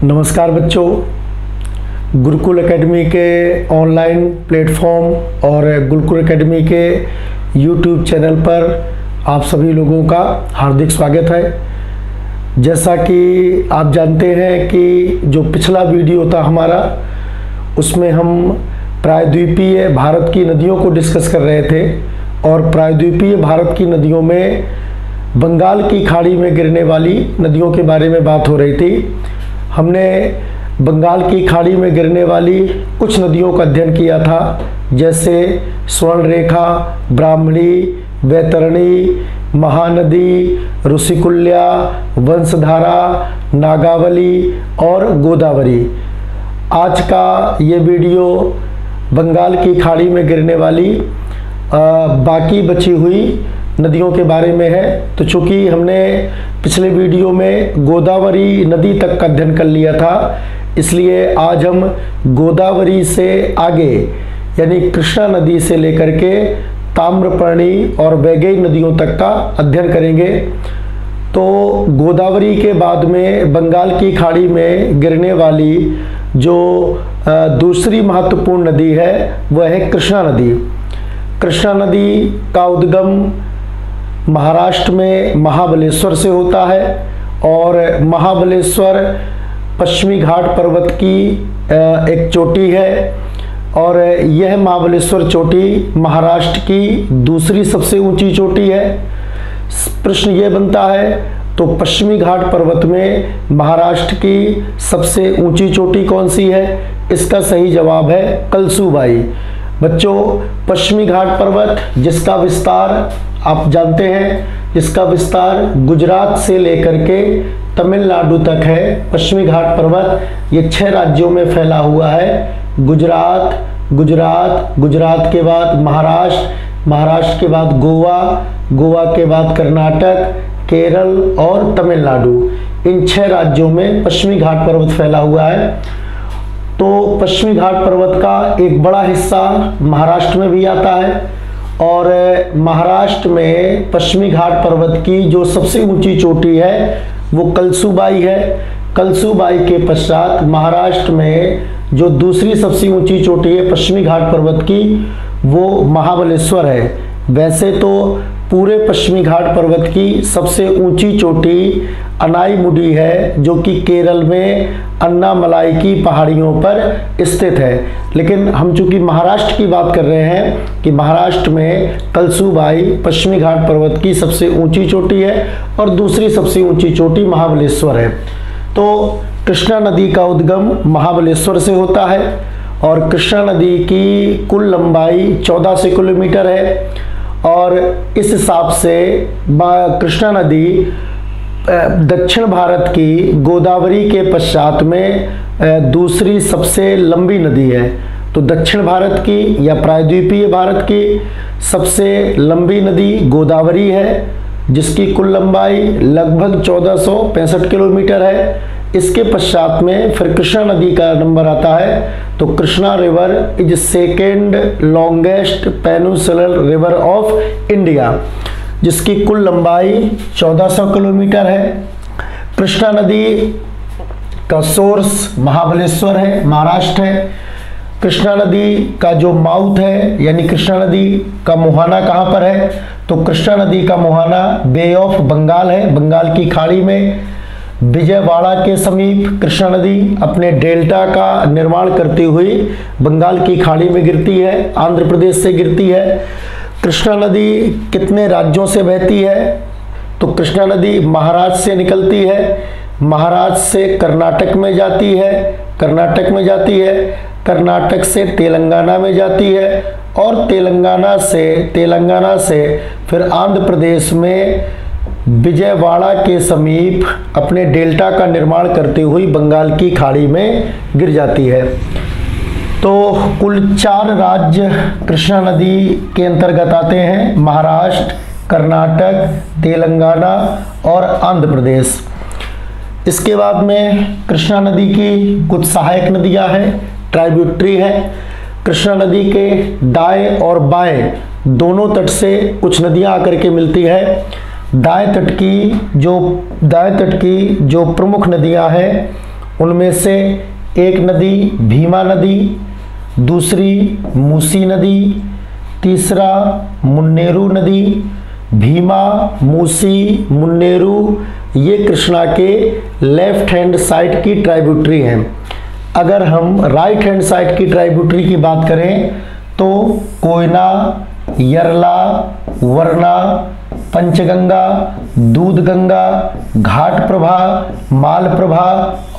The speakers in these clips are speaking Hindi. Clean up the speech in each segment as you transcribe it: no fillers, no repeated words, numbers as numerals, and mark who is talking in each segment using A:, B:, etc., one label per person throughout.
A: नमस्कार बच्चों, गुरुकुल एकेडमी के ऑनलाइन प्लेटफॉर्म और गुरुकुल एकेडमी के यूट्यूब चैनल पर आप सभी लोगों का हार्दिक स्वागत है। जैसा कि आप जानते हैं कि जो पिछला वीडियो था हमारा, उसमें हम प्रायद्वीपीय भारत की नदियों को डिस्कस कर रहे थे और प्रायद्वीपीय भारत की नदियों में बंगाल की खाड़ी में गिरने वाली नदियों के बारे में बात हो रही थी। हमने बंगाल की खाड़ी में गिरने वाली कुछ नदियों का अध्ययन किया था, जैसे स्वर्णरेखा, ब्राह्मणी, वैतरणी, महानदी, ऋषिकुल्या, वंशधारा, नागावली और गोदावरी। आज का ये वीडियो बंगाल की खाड़ी में गिरने वाली बाकी बची हुई नदियों के बारे में है। तो चूँकि हमने पिछले वीडियो में गोदावरी नदी तक का अध्ययन कर लिया था, इसलिए आज हम गोदावरी से आगे यानी कृष्णा नदी से लेकर के ताम्रपर्णी और वैगई नदियों तक का अध्ययन करेंगे। तो गोदावरी के बाद में बंगाल की खाड़ी में गिरने वाली जो दूसरी महत्वपूर्ण नदी है वह है कृष्णा नदी। कृष्णा नदी का उद्गम महाराष्ट्र में महाबलेश्वर से होता है और महाबलेश्वर पश्चिमी घाट पर्वत की एक चोटी है और यह महाबलेश्वर चोटी महाराष्ट्र की दूसरी सबसे ऊंची चोटी है। प्रश्न ये बनता है तो पश्चिमी घाट पर्वत में महाराष्ट्र की सबसे ऊंची चोटी कौन सी है? इसका सही जवाब है कलसूबाई। बच्चों, पश्चिमी घाट पर्वत जिसका विस्तार आप जानते हैं, जिसका विस्तार गुजरात से लेकर के तमिलनाडु तक है। पश्चिमी घाट पर्वत ये 6 राज्यों में फैला हुआ है। गुजरात के बाद महाराष्ट्र के बाद गोवा के बाद कर्नाटक, केरल और तमिलनाडु। इन 6 राज्यों में पश्चिमी घाट पर्वत फैला हुआ है। तो पश्चिमी घाट पर्वत का एक बड़ा हिस्सा महाराष्ट्र में भी आता है और महाराष्ट्र में पश्चिमी घाट पर्वत की जो सबसे ऊंची चोटी है वो कलसूबाई है। कलसूबाई के पश्चात महाराष्ट्र में जो दूसरी सबसे ऊंची चोटी है पश्चिमी घाट पर्वत की, वो महाबलेश्वर है। वैसे तो पूरे पश्चिमी घाट पर्वत की सबसे ऊंची चोटी अनाईमुडी है, जो कि केरल में अन्नामलाई की पहाड़ियों पर स्थित है। लेकिन हम चूंकि महाराष्ट्र की बात कर रहे हैं कि महाराष्ट्र में कलसूबाई पश्चिमी घाट पर्वत की सबसे ऊंची चोटी है और दूसरी सबसे ऊंची चोटी महाबलेश्वर है। तो कृष्णा नदी का उद्गम महाबलेश्वर से होता है और कृष्णा नदी की कुल लंबाई 1400 किलोमीटर है और इस हिसाब से कृष्णा नदी दक्षिण भारत की गोदावरी के पश्चात में दूसरी सबसे लंबी नदी है। तो दक्षिण भारत की या प्रायद्वीपीय भारत की सबसे लंबी नदी गोदावरी है, जिसकी कुल लंबाई लगभग 1465 किलोमीटर है। इसके पश्चात में फिर कृष्णा नदी का नंबर आता है। तो Krishna river is second longest peninsular river of India, जिसकी कुल लंबाई 1400 किलोमीटर है। कृष्णा नदी का सोर्स महाबलेश्वर है, महाराष्ट्र है। कृष्णा नदी का जो माउथ है यानी कृष्णा नदी का मुहाना कहाँ पर है? तो कृष्णा नदी का मुहाना बे ऑफ बंगाल है, बंगाल की खाड़ी में। विजयवाड़ा के समीप कृष्णा नदी अपने डेल्टा का निर्माण करती हुई बंगाल की खाड़ी में गिरती है, आंध्र प्रदेश से गिरती है। कृष्णा नदी कितने राज्यों से बहती है? तो कृष्णा नदी महाराष्ट्र से निकलती है, महाराष्ट्र से कर्नाटक में जाती है, कर्नाटक से तेलंगाना में जाती है और तेलंगाना से फिर आंध्र प्रदेश में विजयवाड़ा के समीप अपने डेल्टा का निर्माण करती हुई बंगाल की खाड़ी में गिर जाती है। तो कुल 4 राज्य कृष्णा नदी के अंतर्गत आते हैं, महाराष्ट्र, कर्नाटक, तेलंगाना और आंध्र प्रदेश। इसके बाद में कृष्णा नदी की कुछ सहायक नदियां हैं, ट्राइब्यूटरी है। कृष्णा नदी के दाएं और बाएं दोनों तट से कुछ नदियां आकर के मिलती है। दाएं तट की जो प्रमुख नदियां हैं उनमें से एक नदी भीमा नदी, दूसरी मूसी नदी, तीसरा मुन्नेरू नदी। भीमा, मूसी, मुन्नेरू ये कृष्णा के लेफ्ट हैंड साइड की ट्राइब्यूटरी हैं। अगर हम राइट हैंड साइड की ट्राइब्यूटरी की बात करें तो कोयना, यरला, वरना, पंचगंगा, दूधगंगा, घाटप्रभा, मालप्रभा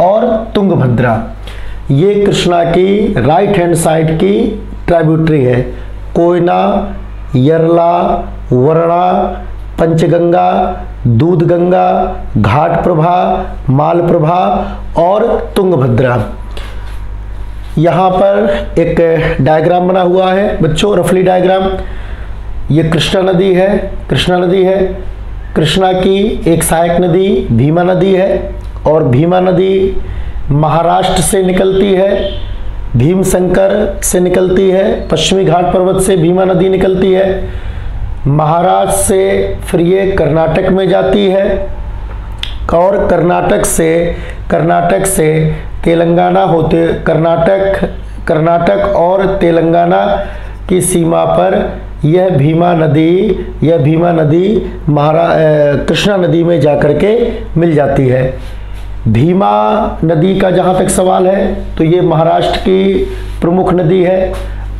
A: और तुंगभद्रा ये कृष्णा की राइट हैंड साइड की ट्राइब्यूटरी है। कोयना, यरला, वरना, पंचगंगा, दूधगंगा, घाटप्रभा, मालप्रभा और तुंगभद्रा। यहाँ पर एक डायग्राम बना हुआ है बच्चों, रफली डायग्राम। ये कृष्णा नदी है, कृष्णा नदी है। कृष्णा की एक सहायक नदी भीमा नदी है और भीमा नदी महाराष्ट्र से निकलती है, भीमशंकर से निकलती है, पश्चिमी घाट पर्वत से भीमा नदी निकलती है। महाराष्ट्र से फिर ये कर्नाटक में जाती है और कर्नाटक से तेलंगाना होते कर्नाटक और तेलंगाना की सीमा पर यह भीमा नदी कृष्णा नदी में जाकर के मिल जाती है। भीमा नदी का जहाँ तक सवाल है तो ये महाराष्ट्र की प्रमुख नदी है।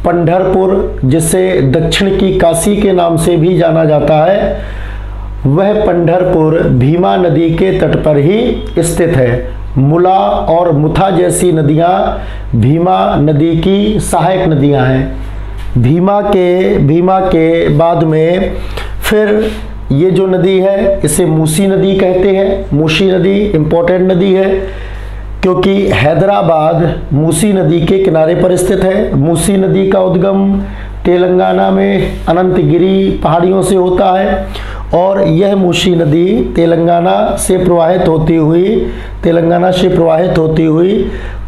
A: पंढरपुर, जिसे दक्षिण की काशी के नाम से भी जाना जाता है, वह पंढरपुर भीमा नदी के तट पर ही स्थित है। मुला और मुथा जैसी नदियाँ भीमा नदी की सहायक नदियाँ हैं। भीमा के बाद में फिर ये जो नदी है इसे मूसी नदी कहते हैं। मूसी नदी इम्पोर्टेंट नदी है क्योंकि हैदराबाद मूसी नदी के किनारे पर स्थित है। मूसी नदी का उद्गम तेलंगाना में अनंतगिरी पहाड़ियों से होता है और यह मूसी नदी तेलंगाना से प्रवाहित होती हुई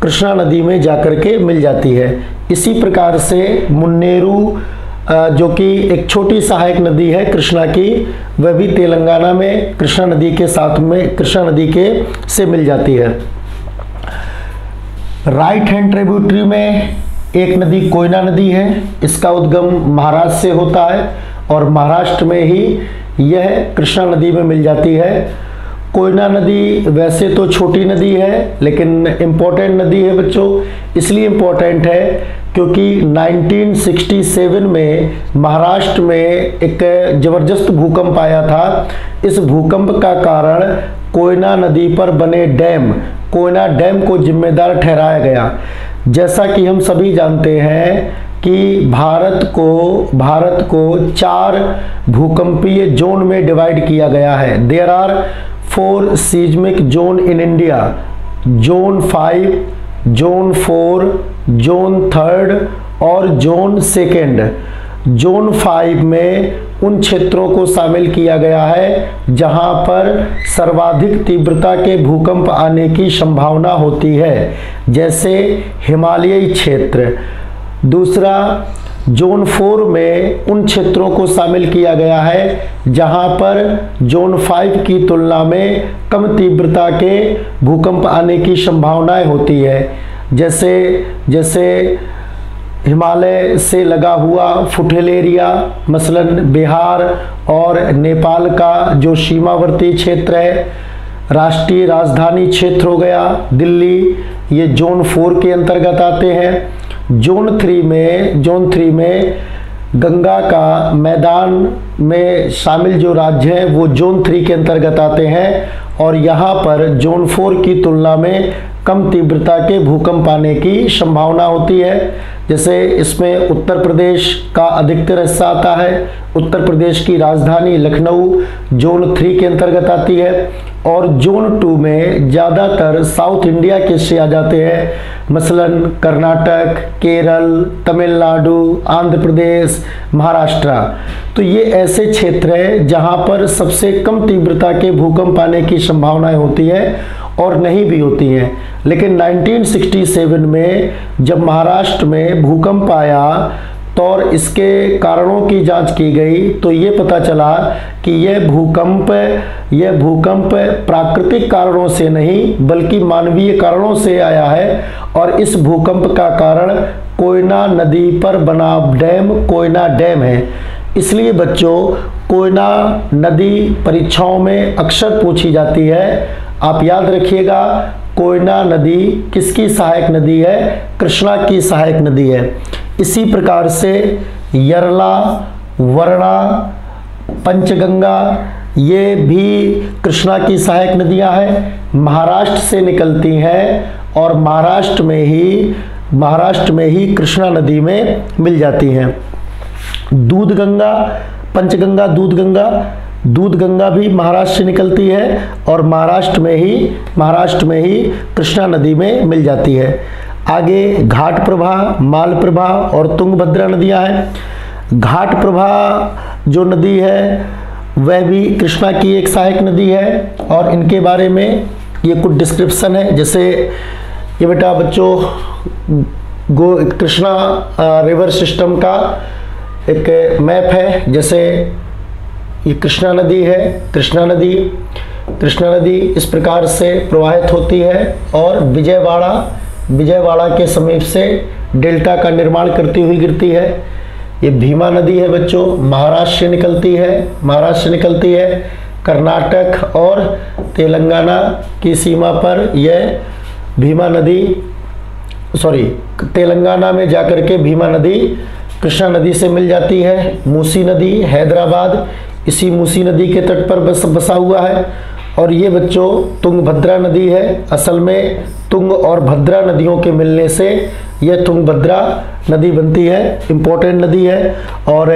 A: कृष्णा नदी में जाकर के मिल जाती है। इसी प्रकार से मुन्नेरू जो कि एक छोटी सहायक नदी है कृष्णा की, वह भी तेलंगाना में कृष्णा नदी के से मिल जाती है। राइट हैंड ट्रिब्यूटरी में एक नदी कोयना नदी है। इसका उद्गम महाराष्ट्र से होता है और महाराष्ट्र में ही यह कृष्णा नदी में मिल जाती है। कोयना नदी वैसे तो छोटी नदी है लेकिन इम्पोर्टेंट नदी है बच्चों। इसलिए इम्पोर्टेंट है क्योंकि 1967 में महाराष्ट्र में एक जबरदस्त भूकंप आया था। इस भूकंप का कारण कोयना नदी पर बने कोयना डैम को जिम्मेदार ठहराया गया। जैसा कि हम सभी जानते हैं कि भारत को 4 भूकंपीय जोन में डिवाइड किया गया है। There are 4 seismic zone in India, zone 5, zone 4, zone 3 और जोन 2। जोन 5 में उन क्षेत्रों को शामिल किया गया है जहां पर सर्वाधिक तीव्रता के भूकंप आने की संभावना होती है, जैसे हिमालयी क्षेत्र। दूसरा, जोन 4 में उन क्षेत्रों को शामिल किया गया है जहां पर जोन 5 की तुलना में कम तीव्रता के भूकंप आने की संभावनाएं होती है, जैसे हिमालय से लगा हुआ फुटहिल एरिया, मसलन बिहार और नेपाल का जो सीमावर्ती क्षेत्र है, राष्ट्रीय राजधानी क्षेत्र हो गया दिल्ली, ये जोन 4 के अंतर्गत आते हैं। जोन 3 में गंगा का मैदान में शामिल जो राज्य हैं वो जोन 3 के अंतर्गत आते हैं और यहाँ पर जोन 4 की तुलना में कम तीव्रता के भूकंप आने की संभावना होती है। जैसे इसमें उत्तर प्रदेश का अधिकतर हिस्सा आता है। उत्तर प्रदेश की राजधानी लखनऊ जोन 3 के अंतर्गत आती है और जोन 2 में ज़्यादातर साउथ इंडिया के हिस्से आ जाते हैं, मसलन कर्नाटक, केरल, तमिलनाडु, आंध्र प्रदेश, महाराष्ट्र। तो ये ऐसे क्षेत्र हैं जहाँ पर सबसे कम तीव्रता के भूकंप आने की संभावनाएं होती है और नहीं भी होती हैं। लेकिन 1967 में जब महाराष्ट्र में भूकंप आया तौर इसके कारणों की जांच की गई तो ये पता चला कि यह भूकंप प्राकृतिक कारणों से नहीं बल्कि मानवीय कारणों से आया है और इस भूकंप का कारण कोयना नदी पर बना डैम कोयना डैम है। इसलिए बच्चों कोयना नदी परीक्षाओं में अक्सर पूछी जाती है। आप याद रखिएगा, कोयना नदी किसकी सहायक नदी है? कृष्णा की सहायक नदी है। इसी प्रकार से यरला, वरना, पंचगंगा ये भी कृष्णा की सहायक नदियां हैं, महाराष्ट्र से निकलती हैं और महाराष्ट्र में ही कृष्णा नदी में मिल जाती हैं। दूधगंगा, पंचगंगा, दूधगंगा भी महाराष्ट्र से निकलती है और महाराष्ट्र में ही कृष्णा नदी में मिल जाती है। आगे घाट प्रभा, मालप्रभा और तुंगभद्रा नदियां हैं। घाट प्रभा जो नदी है वह भी कृष्णा की एक सहायक नदी है और इनके बारे में ये कुछ डिस्क्रिप्शन है। जैसे ये बेटा बच्चों कृष्णा रिवर सिस्टम का एक मैप है। जैसे ये कृष्णा नदी है, कृष्णा नदी इस प्रकार से प्रवाहित होती है और विजयवाड़ा के समीप से डेल्टा का निर्माण करती हुई गिरती है। ये भीमा नदी है बच्चों, महाराष्ट्र से निकलती है। कर्नाटक और तेलंगाना की सीमा पर यह भीमा नदी तेलंगाना में जाकर के भीमा नदी कृष्णा नदी से मिल जाती है। मूसी नदी हैदराबाद इसी मूसी नदी के तट पर बसा हुआ है। और ये बच्चों तुंगभद्रा नदी है। असल में तुंग और भद्रा नदियों के मिलने से यह तुंगभद्रा नदी बनती है, इम्पोर्टेंट नदी है और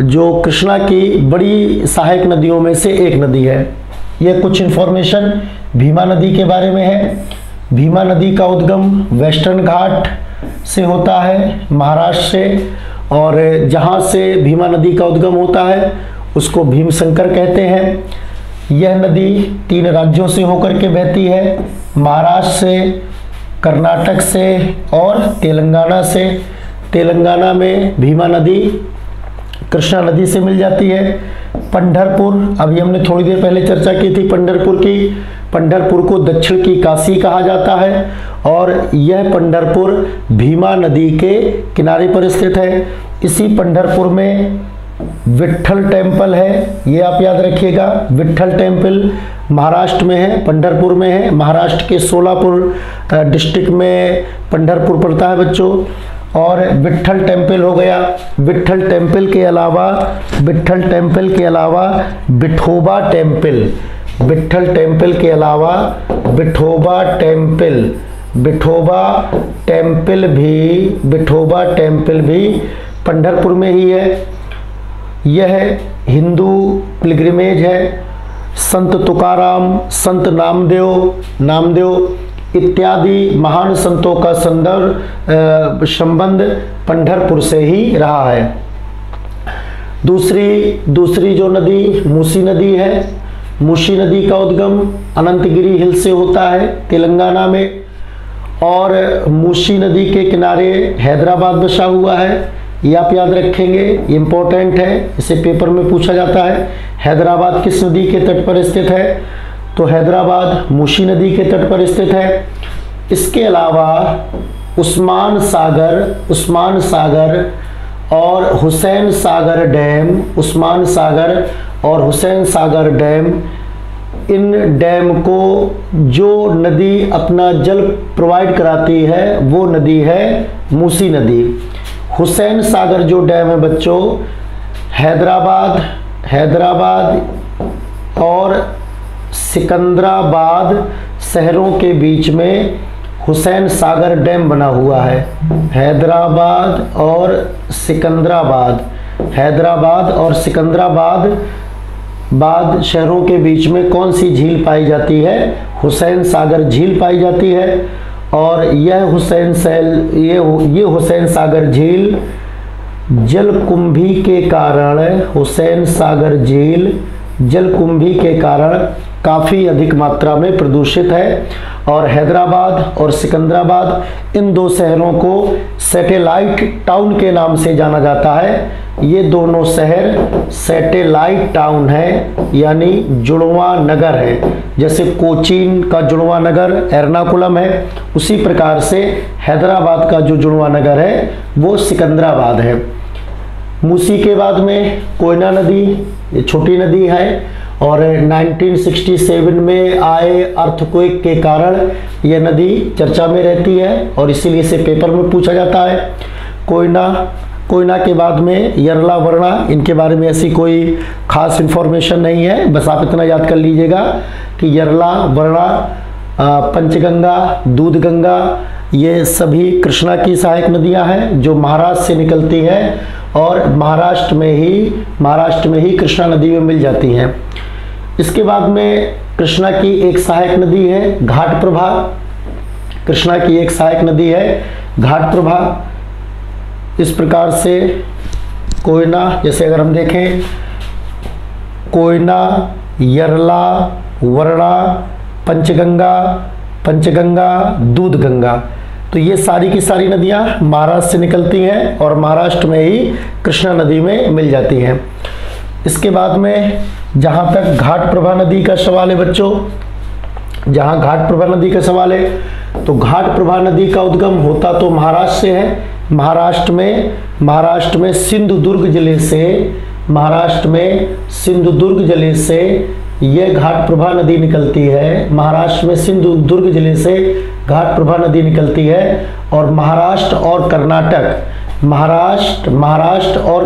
A: जो कृष्णा की बड़ी सहायक नदियों में से एक नदी है। यह कुछ इन्फॉर्मेशन भीमा नदी के बारे में है। भीमा नदी का उद्गम वेस्टर्न घाट से होता है, महाराष्ट्र से, और जहाँ से भीमा नदी का उद्गम होता है उसको भीमशंकर कहते हैं। यह नदी 3 राज्यों से होकर के बहती है, महाराष्ट्र से, कर्नाटक से और तेलंगाना से। तेलंगाना में भीमा नदी कृष्णा नदी से मिल जाती है। पंढरपुर, अभी हमने थोड़ी देर पहले चर्चा की थी पंढरपुर की। पंढरपुर को दक्षिण की काशी कहा जाता है और यह पंढरपुर भीमा नदी के किनारे पर स्थित है। इसी पंढरपुर में विट्ठल टेम्पल है, ये आप याद रखिएगा। विट्ठल टेम्पल महाराष्ट्र में है, पंढरपुर में है। महाराष्ट्र के सोलापुर डिस्ट्रिक्ट में पंढरपुर पड़ता है बच्चों। और विट्ठल टेम्पल हो गया। विट्ठल टेम्पल के अलावा विठोबा टेम्पल, विट्ठल टेम्पल के अलावा विठोबा टेम्पल भी पंढरपुर में ही है। यह हिंदू पिलग्रिमेज है। संत तुकाराम, संत नामदेव इत्यादि महान संतों का संबंध पंढरपुर से ही रहा है। दूसरी जो नदी मूसी नदी है। मूसी नदी का उद्गम अनंतगिरी हिल से होता है तेलंगाना में और मूसी नदी के किनारे हैदराबाद बसा हुआ है। ये आप याद रखेंगे, इम्पोर्टेंट है, इसे पेपर में पूछा जाता है। हैदराबाद किस नदी के तट पर स्थित है? तो हैदराबाद मूसी नदी के तट पर स्थित है। इसके अलावा उस्मान सागर और हुसैन सागर डैम, इन डैम को जो नदी अपना जल प्रोवाइड कराती है वो नदी है मूसी नदी। हुसैन सागर जो डैम है बच्चों, हैदराबाद और सिकंदराबाद शहरों के बीच में हुसैन सागर डैम बना हुआ है। हैदराबाद और सिकंदराबाद शहरों के बीच में कौन सी झील पाई जाती है? हुसैन सागर झील पाई जाती है। और यह हुसैन सागर झील जलकुंभी के कारण, हुसैन सागर झील जलकुंभी के कारण काफ़ी अधिक मात्रा में प्रदूषित है। और हैदराबाद और सिकंदराबाद इन दो शहरों को सैटेलाइट टाउन के नाम से जाना जाता है। ये दोनों शहर सैटेलाइट टाउन है, यानी जुड़वा नगर है। जैसे कोचीन का जुड़वा नगर एर्नाकुलम है, उसी प्रकार से हैदराबाद का जो जुड़वा नगर है वो सिकंदराबाद है। मूसी के बाद में कोयना नदी, ये छोटी नदी है, और 1967 में आए अर्थक्वेक के कारण यह नदी चर्चा में रहती है और इसीलिए इसे पेपर में पूछा जाता है। कोयना के बाद में यरला वरना, इनके बारे में ऐसी कोई खास इन्फॉर्मेशन नहीं है, बस आप इतना याद कर लीजिएगा कि यरला वरना, पंचगंगा, दूधगंगा, ये सभी कृष्णा की सहायक नदियां हैं जो महाराष्ट्र से निकलती हैं और महाराष्ट्र में ही कृष्णा नदी में मिल जाती हैं। इसके बाद में कृष्णा की एक सहायक नदी है घाटप्रभा। कृष्णा की एक सहायक नदी है घाटप्रभा। इस प्रकार से कोयना, जैसे अगर हम देखें कोयना, यरला, वरना, पंचगंगा, दूधगंगा, तो ये सारी की सारी नदियां महाराष्ट्र से निकलती हैं और महाराष्ट्र में ही कृष्णा नदी में मिल जाती हैं। इसके बाद में जहाँ तक घाटप्रभा नदी का सवाल है बच्चों, जहाँ घाटप्रभा नदी का सवाल है, तो घाटप्रभा नदी का उद्गम होता तो महाराष्ट्र से है। महाराष्ट्र में सिंधुदुर्ग जिले से ये घाटप्रभा नदी निकलती है। महाराष्ट्र में सिंधुदुर्ग जिले से घाटप्रभा नदी निकलती है और महाराष्ट्र और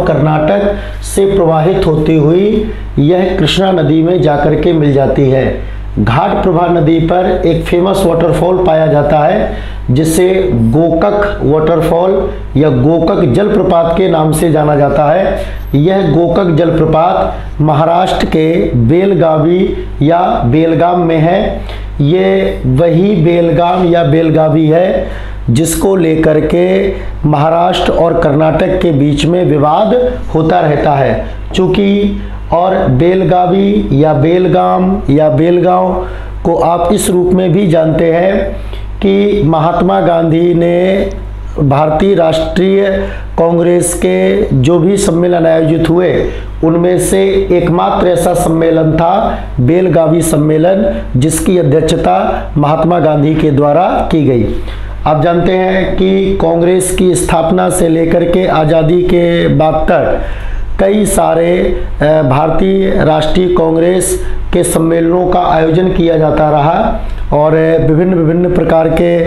A: कर्नाटक से प्रवाहित होती हुई यह कृष्णा नदी में जाकर के मिल जाती है। घाटप्रभा नदी पर एक फेमस वाटरफॉल पाया जाता है जिसे गोकक वाटरफॉल या गोकक जलप्रपात के नाम से जाना जाता है। यह गोकक जलप्रपात महाराष्ट्र के बेलगावी या बेलगाम में है। ये वही बेलगाम या बेलगावी है जिसको लेकर के महाराष्ट्र और कर्नाटक के बीच में विवाद होता रहता है। चूँकि और बेलगावी या बेलगाम या बेलगांव को आप इस रूप में भी जानते हैं कि महात्मा गांधी ने भारतीय राष्ट्रीय कांग्रेस के जो भी सम्मेलन आयोजित हुए उनमें से एकमात्र ऐसा सम्मेलन था बेलगावी सम्मेलन, जिसकी अध्यक्षता महात्मा गांधी के द्वारा की गई। आप जानते हैं कि कांग्रेस की स्थापना से लेकर के आज़ादी के बाद तक कई सारे भारतीय राष्ट्रीय कांग्रेस के सम्मेलनों का आयोजन किया जाता रहा और विभिन्न प्रकार के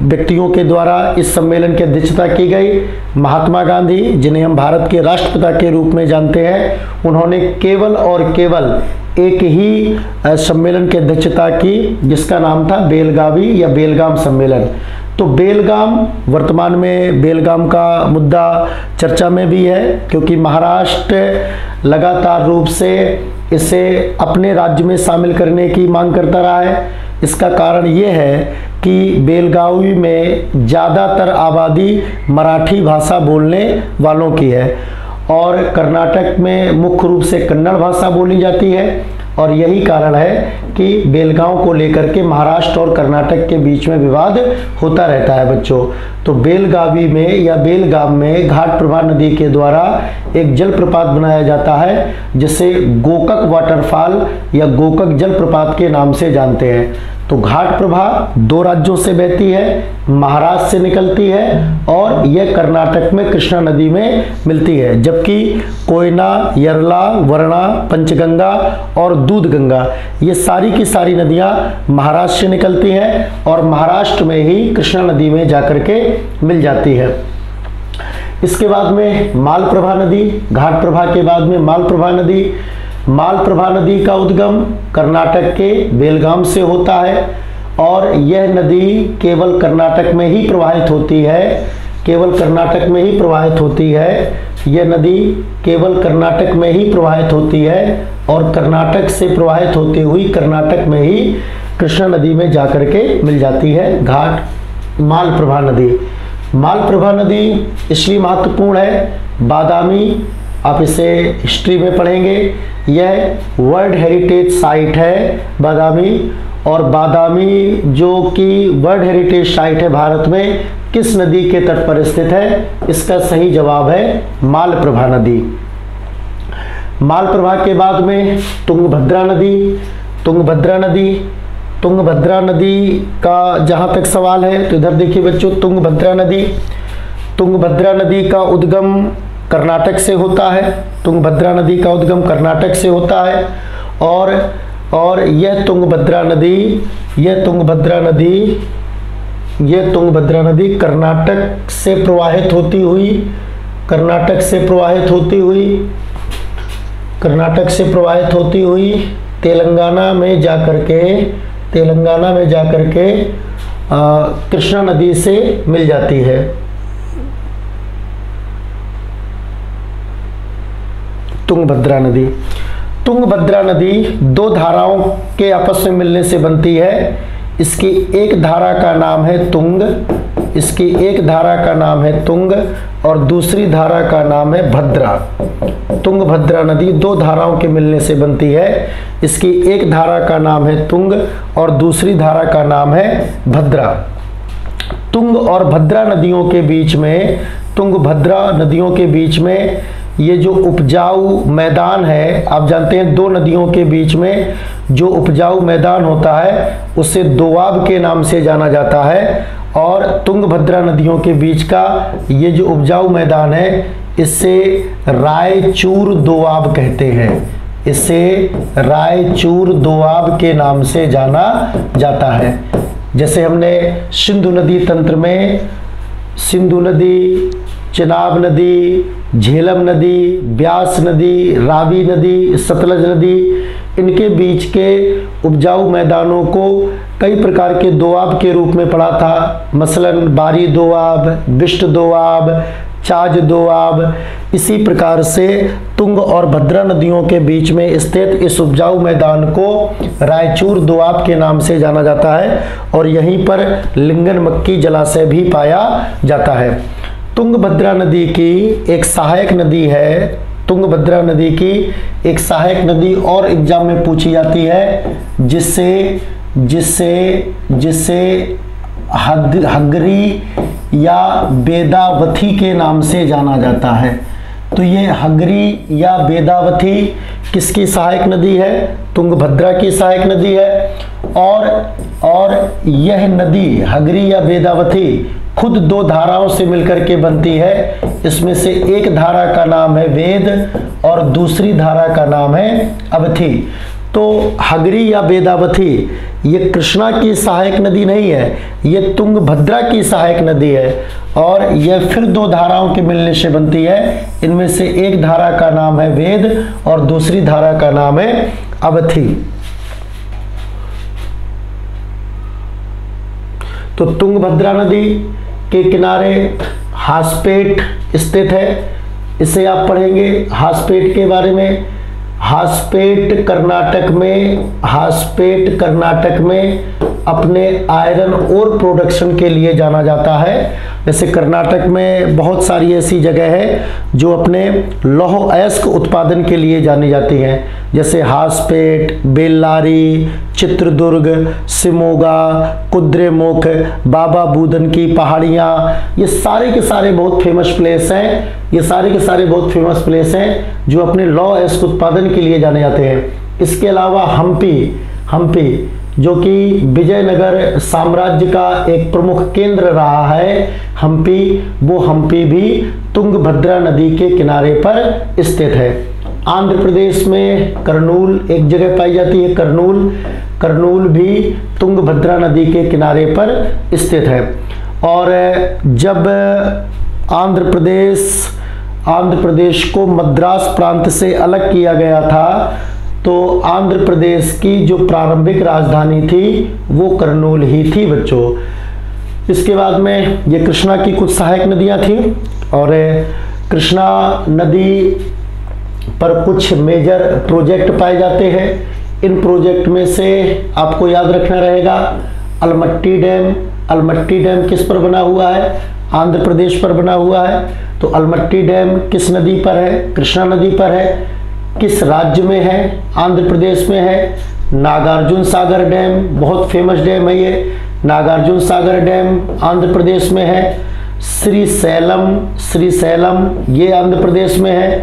A: व्यक्तियों के द्वारा इस सम्मेलन की अध्यक्षता की गई। महात्मा गांधी, जिन्हें हम भारत के राष्ट्रपिता के रूप में जानते हैं, उन्होंने केवल और केवल एक ही सम्मेलन की अध्यक्षता की जिसका नाम था बेलगावी या बेलगाम सम्मेलन। तो बेलगाम, वर्तमान में बेलगाम का मुद्दा चर्चा में भी है क्योंकि महाराष्ट्र लगातार रूप से इसे अपने राज्य में शामिल करने की मांग करता रहा है। इसका कारण ये है कि बेलगावी में ज़्यादातर आबादी मराठी भाषा बोलने वालों की है और कर्नाटक में मुख्य रूप से कन्नड़ भाषा बोली जाती है और यही कारण है कि बेलगांव को लेकर के महाराष्ट्र और कर्नाटक के बीच में विवाद होता रहता है बच्चों। तो बेलगावी में या बेलगाम में घाटप्रभा नदी के द्वारा एक जलप्रपात बनाया जाता है जिसे गोकक वाटरफॉल या गोकक जलप्रपात के नाम से जानते हैं। तो घाटप्रभा दो राज्यों से बहती है, महाराष्ट्र से निकलती है और यह कर्नाटक में कृष्णा नदी में मिलती है, जबकि कोयना, यरला, वरना, पंचगंगा और दूधगंगा ये सारी की सारी नदियां महाराष्ट्र से निकलती हैं और महाराष्ट्र में ही कृष्णा नदी में जाकर के मिल जाती है। इसके बाद में मालप्रभा नदी, घाटप्रभा के बाद में मालप्रभा नदी का उद्गम कर्नाटक के बेलगाम से होता है और यह नदी केवल कर्नाटक में ही प्रवाहित होती है। यह नदी केवल कर्नाटक में ही प्रवाहित होती है और कर्नाटक से प्रवाहित होती हुई कर्नाटक में ही कृष्णा नदी में जाकर के मिल जाती है। मालप्रभा नदी इसलिए महत्वपूर्ण है, बादामी, आप इसे हिस्ट्री में पढ़ेंगे यह वर्ल्ड हेरिटेज साइट है बादामी। और बादामी जो कि वर्ल्ड हेरिटेज साइट है भारत में, किस नदी के तट पर स्थित है? इसका सही जवाब है मालप्रभा नदी। मालप्रभा के बाद में तुंगभद्रा नदी। तुंगभद्रा नदी, तुंगभद्रा नदी का जहाँ तक सवाल है तो इधर देखिए बच्चों, तुंगभद्रा नदी, तुंगभद्रा नदी का उद्गम कर्नाटक से होता है। तुंगभद्रा नदी का उद्गम कर्नाटक से होता है। और यह तुंगभद्रा नदी, यह तुंगभद्रा नदी कर्नाटक से प्रवाहित होती हुई, कर्नाटक से प्रवाहित होती हुई तेलंगाना में जाकर के कृष्णा नदी से मिल जाती है। तुंगभद्रा नदी, तुंगभद्रा नदी दो धाराओं के आपस में मिलने से बनती है। इसकी एक धारा का नाम है तुंग, इसकी एक धारा का नाम है तुंग और दूसरी धारा का नाम है भद्रा। तुंगभद्रा नदी दो धाराओं के मिलने से बनती है। इसकी एक धारा का नाम है तुंग और दूसरी धारा का नाम है भद्रा। तुंग और भद्रा नदियों के बीच में, तुंगभद्रा नदियों के बीच में ये जो उपजाऊ मैदान है, आप जानते हैं दो नदियों के बीच में जो उपजाऊ मैदान होता है उसे दोआब के नाम से जाना जाता है। और तुंगभद्रा नदियों के बीच का ये जो उपजाऊ मैदान है इसे रायचूर दोआब कहते हैं। इसे रायचूर दोआब के नाम से जाना जाता है। जैसे हमने सिंधु नदी तंत्र में सिंधु नदी, चिनाब नदी, झेलम नदी, ब्यास नदी, रावी नदी, सतलज नदी, इनके बीच के उपजाऊ मैदानों को कई प्रकार के दोआब के रूप में पढ़ा था। मसलन बारी दोआब, बिष्ट दोआब, चाज दोआब। इसी प्रकार से तुंग और भद्रा नदियों के बीच में स्थित इस उपजाऊ मैदान को रायचूर दोआब के नाम से जाना जाता है और यहीं पर लिंगन मक्की जलाशय भी पाया जाता है। तुंगभद्रा नदी की एक सहायक नदी है, तुंगभद्रा नदी की एक सहायक नदी और एग्जाम में पूछी जाती है जिससे हगरी या बेदावथी के नाम से जाना जाता है। तो ये हगरी या बेदावथी किसकी सहायक नदी है? तुंगभद्रा की सहायक नदी है। और यह नदी हगरी या बेदावथी खुद दो धाराओं से मिलकर के बनती है। इसमें से एक धारा का नाम है वेद और दूसरी धारा का नाम है अवथी। तो हगरी या बेदावथी ये कृष्णा की सहायक नदी नहीं है, ये तुंगभद्रा की सहायक नदी है और यह फिर दो धाराओं के मिलने से बनती है। इनमें से एक धारा का नाम है वेद और दूसरी धारा का नाम है अवथी। तो तुंगभद्रा नदी के किनारे हासपेट स्थित है, इसे आप पढ़ेंगे हासपेट के बारे में। हासपेट कर्नाटक में अपने आयरन ओर प्रोडक्शन के लिए जाना जाता है। जैसे कर्नाटक में बहुत सारी ऐसी जगह है जो अपने लौह अयस्क उत्पादन के लिए जानी जाती हैं, जैसे हासपेट, बेल्लारी, चित्रदुर्ग, शिमोगा, कुद्रेमुख, बाबा बूदन की पहाड़ियाँ, ये सारे के सारे बहुत फेमस प्लेस हैं। ये सारे के सारे बहुत फेमस प्लेस हैं जो अपने लौह अयस्क उत्पादन के लिए जाने जाते हैं। इसके अलावा हम्पी जो कि विजयनगर साम्राज्य का एक प्रमुख केंद्र रहा है, हम्पी भी तुंगभद्रा नदी के किनारे पर स्थित है। आंध्र प्रदेश में करनूल एक जगह पाई जाती है, करनूल भी तुंगभद्रा नदी के किनारे पर स्थित है। और जब आंध्र प्रदेश को मद्रास प्रांत से अलग किया गया था तो आंध्र प्रदेश की जो प्रारंभिक राजधानी थी वो करनूल ही थी बच्चों। इसके बाद में ये कृष्णा की कुछ सहायक नदियां थी और कृष्णा नदी पर कुछ मेजर प्रोजेक्ट पाए जाते हैं। इन प्रोजेक्ट में से आपको याद रखना रहेगा अलमट्टी डैम किस पर बना हुआ है? आंध्र प्रदेश पर बना हुआ है। तो अलमट्टी डैम किस नदी पर है? कृष्णा नदी पर है। किस राज्य में है? आंध्र प्रदेश में है। नागार्जुन सागर डैम, बहुत फेमस डैम है ये, नागार्जुन सागर डैम आंध्र प्रदेश में है। श्रीशैलम ये आंध्र प्रदेश में है।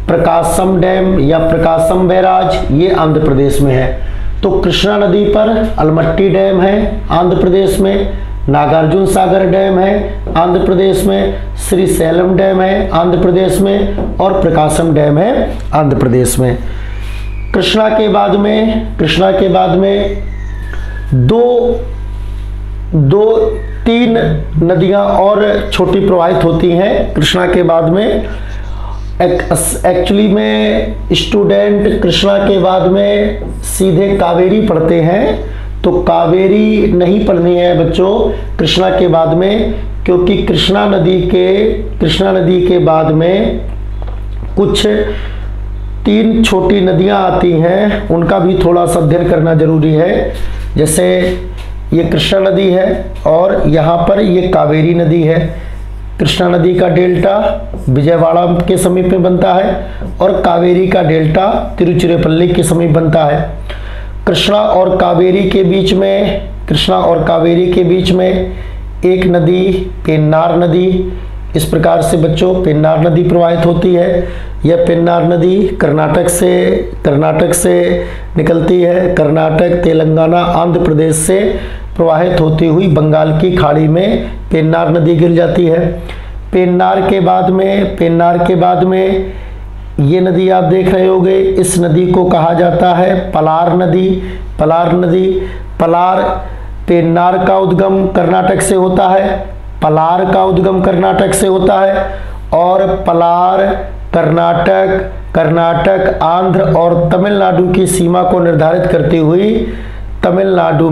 A: प्रकाशम डैम या प्रकाशम बैराज ये आंध्र प्रदेश में है। तो कृष्णा नदी पर अलमट्टी डैम है आंध्र प्रदेश में, नागार्जुन सागर डैम है आंध्र प्रदेश में, श्रीशैलम डैम है आंध्र प्रदेश में और प्रकाशम डैम है आंध्र प्रदेश में। कृष्णा के बाद में तीन नदियां और छोटी प्रवाहित होती हैं कृष्णा के बाद में। एक्चुअली में स्टूडेंट कृष्णा के बाद में सीधे कावेरी पढ़ते हैं, तो कावेरी नहीं पढ़नी है बच्चों कृष्णा के बाद में, क्योंकि कृष्णा नदी के बाद में कुछ 3 छोटी नदियां आती हैं, उनका भी थोड़ा सा अध्ययन करना जरूरी है। जैसे ये कृष्णा नदी है और यहाँ पर ये कावेरी नदी है। कृष्णा नदी का डेल्टा विजयवाड़ा के समीप में बनता है और कावेरी का डेल्टा तिरुचिरापल्ली के समीप बनता है। कृष्णा और कावेरी के बीच में एक नदी पेन्नार नदी, इस प्रकार से बच्चों पेन्नार नदी प्रवाहित होती है। यह पेन्नार नदी कर्नाटक से निकलती है, कर्नाटक, तेलंगाना, आंध्र प्रदेश से प्रवाहित होती हुई बंगाल की खाड़ी में पेन्नार नदी गिर जाती है। पेन्नार के बाद में ये नदी आप देख रहे होंगे, इस नदी को कहा जाता है पलार नदी। पलार पेन्नार का उद्गम कर्नाटक से होता है, पलार का उद्गम कर्नाटक से होता है और पलार कर्नाटक, आंध्र और तमिलनाडु की सीमा को निर्धारित करती हुई तमिलनाडु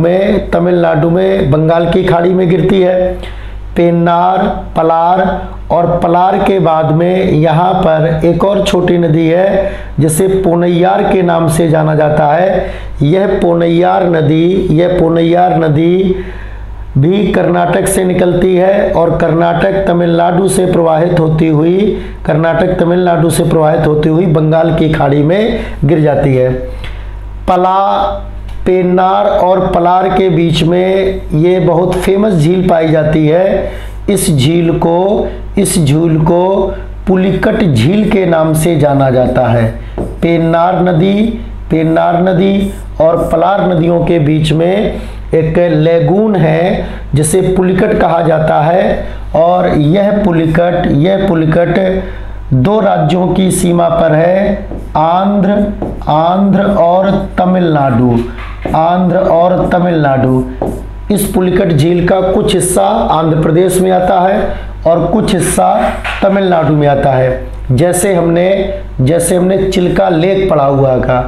A: में बंगाल की खाड़ी में गिरती है। पेन्नार, पलार और पलार के बाद में यहाँ पर एक और छोटी नदी है जिसे पोन्नैयार के नाम से जाना जाता है। यह पोन्नैयार नदी भी कर्नाटक से निकलती है और कर्नाटक तमिलनाडु से प्रवाहित होती हुई बंगाल की खाड़ी में गिर जाती है। पेन्नार और पलार के बीच में ये बहुत फेमस झील पाई जाती है। इस झील को पुलिकट झील के नाम से जाना जाता है। पेन्नार नदी और पलार नदियों के बीच में एक लेगून है जिसे पुलिकट कहा जाता है और यह पुलिकट 2 राज्यों की सीमा पर है, आंध्र और तमिलनाडु। इस पुलिकट झील का कुछ हिस्सा आंध्र प्रदेश में आता है और कुछ हिस्सा तमिलनाडु में आता है। जैसे हमने चिल्का लेक पढ़ा हुआ था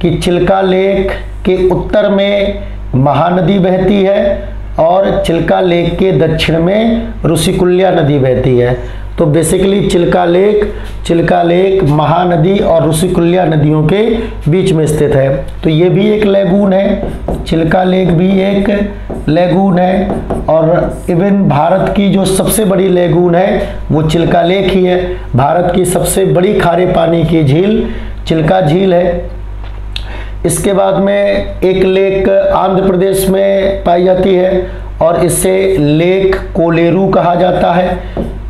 A: कि चिल्का लेक के उत्तर में महानदी बहती है और चिल्का लेक के दक्षिण में ऋषिकुल्या नदी बहती है। तो बेसिकली चिल्का लेक महानदी और ऋषिकुल्या नदियों के बीच में स्थित है। तो ये भी एक लेगून है, चिल्का लेक भी एक लेगून है और इवन भारत की जो सबसे बड़ी लेगून है वो चिल्का लेक ही है। भारत की सबसे बड़ी खारे पानी की झील चिल्का झील है। इसके बाद में एक लेक आंध्र प्रदेश में पाई जाती है और इसे लेक कोलेरू कहा जाता है।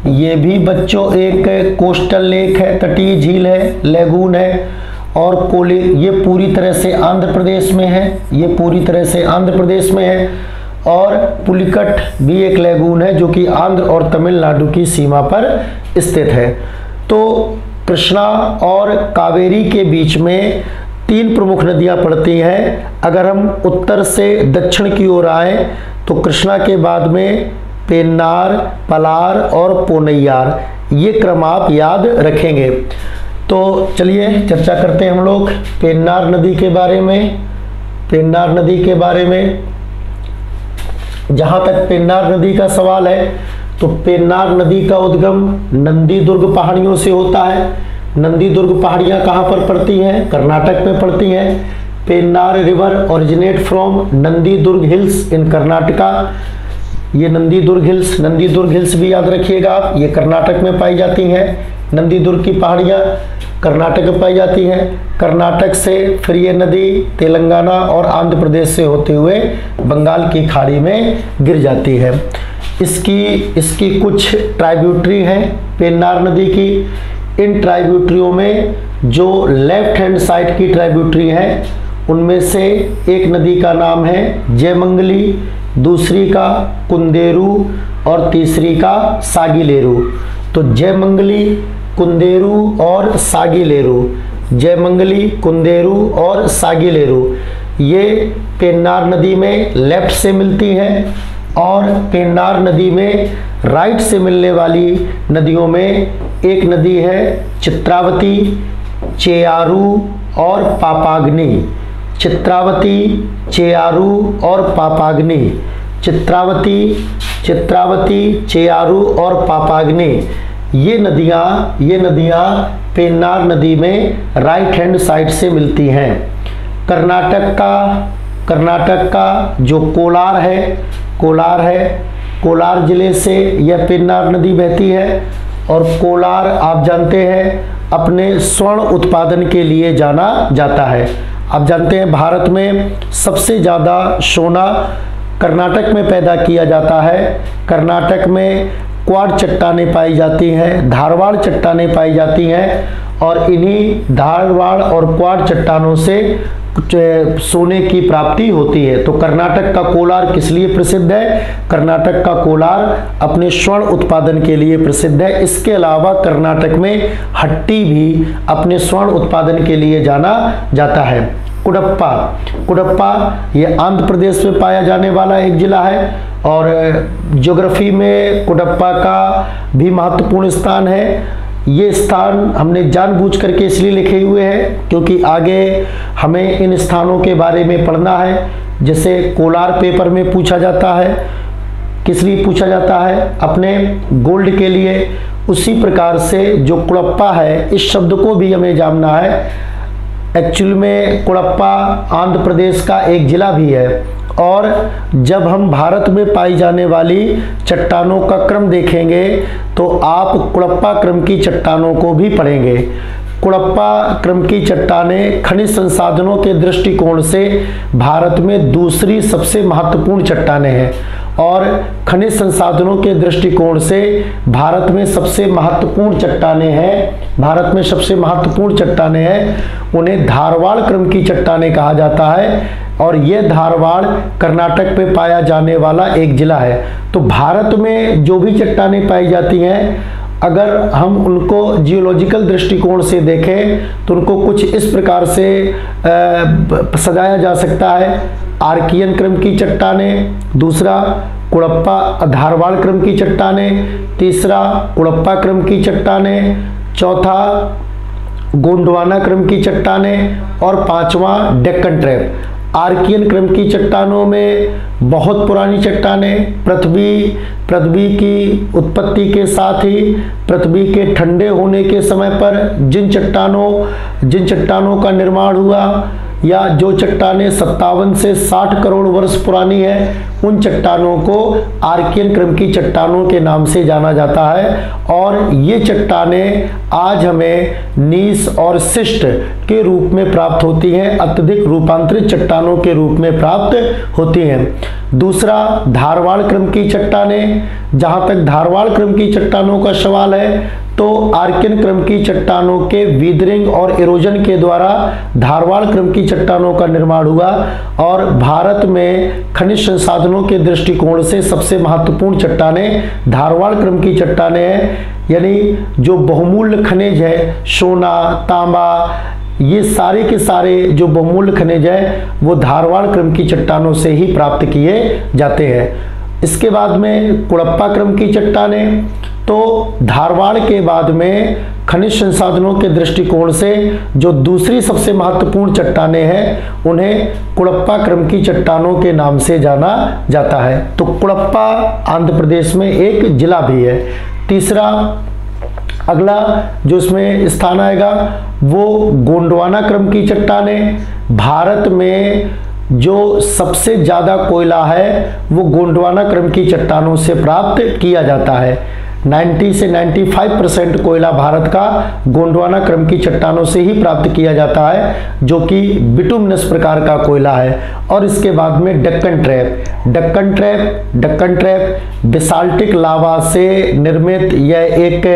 A: ये भी बच्चों एक कोस्टल लेक है, तटीय झील है, लेगून है और ये पूरी तरह से आंध्र प्रदेश में है। और पुलिकट भी एक लेगून है जो कि आंध्र और तमिलनाडु की सीमा पर स्थित है। तो कृष्णा और कावेरी के बीच में 3 प्रमुख नदियां पड़ती हैं। अगर हम उत्तर से दक्षिण की ओर आए तो कृष्णा के बाद में पेन्नार, पलार और पोन्नैयार, ये क्रम आप याद रखेंगे। तो चलिए चर्चा करते हैं हम लोग पेन्नार नदी के बारे में। जहाँ तक पेन्नार नदी का सवाल है तो पेन्नार नदी का उद्गम नंदीदुर्ग पहाड़ियों से होता है। नंदीदुर्ग पहाड़ियाँ कहाँ पर पड़ती हैं? कर्नाटक में पड़ती हैं। Pennar river originate from Nandidurg hills in Karnataka. ये नंदीदुर्ग हिल्स भी याद रखिएगा आप, ये कर्नाटक में पाई जाती हैं। नंदीदुर्ग की पहाड़ियाँ कर्नाटक में पाई जाती हैं। कर्नाटक से फिर ये नदी तेलंगाना और आंध्र प्रदेश से होते हुए बंगाल की खाड़ी में गिर जाती है। इसकी कुछ ट्राइब्यूटरी हैं पेन्नार नदी की। इन ट्राइब्यूटरियों में जो लेफ्ट हैंड साइड की ट्राइब्यूटरी है उनमें से एक नदी का नाम है जयमंगली, दूसरी का कुंदेरू और तीसरी का सागिलेरू। तो जयमंगली, कुंदेरू और सागिलेरू, जयमंगली, कुंदेरू और सागिलेरू ये पेन्नार नदी में लेफ्ट से मिलती हैं। और पेन्नार नदी में राइट से मिलने वाली नदियों में एक नदी है चित्रावती, चेयारू और पापाग्नि। चित्रावती, चेयारू और पापाग्नि, चित्रावती, चेयारू और पापाग्नि ये नदियाँ पेन्नार नदी में राइट हैंड साइड से मिलती हैं। कर्नाटक का जो कोलार जिले से यह पेन्नार नदी बहती है। और कोलार आप जानते हैं अपने स्वर्ण उत्पादन के लिए जाना जाता है। आप जानते हैं भारत में सबसे ज़्यादा सोना कर्नाटक में पैदा किया जाता है। कर्नाटक में क्वाड चट्टानें पाई जाती हैं, धारवाड़ चट्टानें पाई जाती हैं और इन्हीं धारवाड़ और क्वाड चट्टानों से सोने की प्राप्ति होती है। तो कर्नाटक का कोलार किस लिए प्रसिद्ध है? कर्नाटक का कोलार अपने स्वर्ण उत्पादन के लिए प्रसिद्ध है। इसके अलावा कर्नाटक में हट्टी भी अपने स्वर्ण उत्पादन के लिए जाना जाता है। कुडप्पा ये आंध्र प्रदेश में पाया जाने वाला एक जिला है और ज्योग्राफी में कुडप्पा का भी महत्वपूर्ण स्थान है। ये स्थान हमने जानबूझ करके इसलिए लिखे हुए हैं क्योंकि आगे हमें इन स्थानों के बारे में पढ़ना है। जैसे कोलार पेपर में पूछा जाता है, किस लिए पूछा जाता है? अपने गोल्ड के लिए। उसी प्रकार से जो कुडप्पा है इस शब्द को भी हमें जानना है। एक्चुअल में कुडप्पा आंध्र प्रदेश का एक जिला भी है। और जब हम भारत में पाई जाने वाली चट्टानों का क्रम देखेंगे तो आप कुडप्पा क्रम की चट्टानों को भी पढ़ेंगे। कुडप्पा क्रम की चट्टानें खनिज संसाधनों के दृष्टिकोण से भारत में दूसरी सबसे महत्वपूर्ण चट्टानें हैं और खनिज संसाधनों के दृष्टिकोण से भारत में सबसे महत्वपूर्ण चट्टानें हैं। उन्हें धारवाड़ क्रम की चट्टानें कहा जाता है और ये धारवाड़ कर्नाटक में पाया जाने वाला एक जिला है। तो भारत में जो भी चट्टानें पाई जाती हैं अगर हम उनको जियोलॉजिकल दृष्टिकोण से देखें तो उनको कुछ इस प्रकार से सजाया जा सकता है। आर्कियन क्रम की चट्टानें, दूसरा कुडप्पा धारवाड़ क्रम की चट्टानें, तीसरा कुडप्पा क्रम की चट्टानें, चौथा गोंडवाना क्रम की चट्टानें और पांचवा डेक्कन ट्रैप। आर्कियन क्रम की चट्टानों में बहुत पुरानी चट्टानें पृथ्वी की उत्पत्ति के साथ ही पृथ्वी के ठंडे होने के समय पर जिन चट्टानों का निर्माण हुआ या जो चट्टानें 57 से 60 करोड़ वर्ष पुरानी है उन चट्टानों को आर्कियन क्रम की चट्टानों के नाम से जाना जाता है। और ये चट्टानें आज हमें नीस और शिस्ट के रूप में प्राप्त होती हैं, अत्यधिक रूपांतरित चट्टानों के रूप में प्राप्त होती हैं। दूसरा धारवाड़ क्रम की चट्टानें। जहाँ तक धारवाड़ क्रम की चट्टानों का सवाल है तो आर्कियन क्रम की चट्टानों के वीदरिंग और इरोजन के द्वारा धारवाड़ क्रम की चट्टानों का निर्माण हुआ और भारत में खनिज संसाधनों के दृष्टिकोण से सबसे महत्वपूर्ण चट्टानें धारवाड़ क्रम की चट्टानें हैं। यानी जो बहुमूल्य खनिज है सोना, तांबा, ये सारे के सारे जो बहुमूल्य खनिज है वो धारवाड़ क्रम की चट्टानों से ही प्राप्त किए जाते हैं। इसके बाद में कुडप्पा क्रम की चट्टानें। तो धारवाड़ के बाद में खनिज संसाधनों के दृष्टिकोण से जो दूसरी सबसे महत्वपूर्ण चट्टानें हैं उन्हें कुडप्पा क्रम की चट्टानों के नाम से जाना जाता है। तो कुडप्पा आंध्र प्रदेश में एक जिला भी है। तीसरा अगला जो इसमें स्थान आएगा वो गोंडवाना क्रम की चट्टानें। भारत में जो सबसे ज़्यादा कोयला है वो गोंडवाना क्रम की चट्टानों से प्राप्त किया जाता है। 90 से 95% कोयला भारत का गोंडवाना क्रम की चट्टानों से ही प्राप्त किया जाता है, जो कि बिटुमिनस प्रकार का कोयला है। और इसके बाद में डक्कन ट्रैप बेसाल्टिक लावा से निर्मित यह एक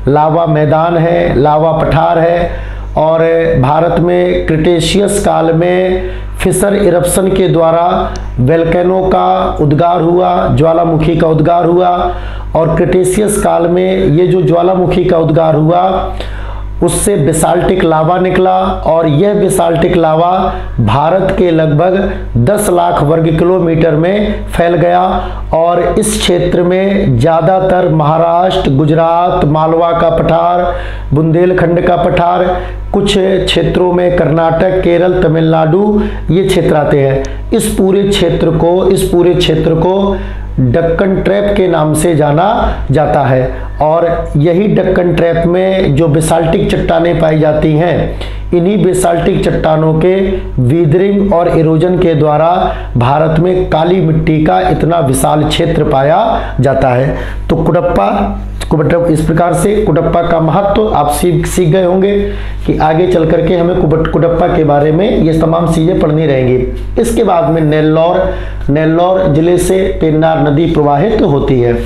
A: लावा मैदान है, लावा पठार है। और भारत में क्रिटेशियस काल में फिशर इरप्शन के द्वारा वेल्केनो का उद्गार हुआ, ज्वालामुखी का उद्गार हुआ। और क्रिटेशियस काल में ये जो ज्वालामुखी का उद्गार हुआ उससे बेसाल्टिक लावा निकला, और यह बेसाल्टिक लावा भारत के लगभग 10 लाख वर्ग किलोमीटर में फैल गया। और इस क्षेत्र में ज़्यादातर महाराष्ट्र, गुजरात, मालवा का पठार, बुंदेलखंड का पठार, कुछ क्षेत्रों में कर्नाटक, केरल, तमिलनाडु ये क्षेत्र आते हैं। इस पूरे क्षेत्र को डक्कन ट्रैप के नाम से जाना जाता है। और यही डक्कन ट्रैप में जो बेसाल्टिक चट्टानें पाई जाती हैं, इन्हीं बेसाल्टिक चट्टानों के वीदरिंग और इरोजन के द्वारा भारत में काली मिट्टी का इतना विशाल क्षेत्र पाया जाता है। तो कुडप्पा इस प्रकार से कुडप्पा का महत्व आप सीख गए होंगे कि आगे चल करके हमें कुडप्पा के बारे में ये तमाम चीजें पढ़नी रहेंगी। इसके बाद में नेल्लौर जिले से पेन्नार नदी प्रवाहित होती है।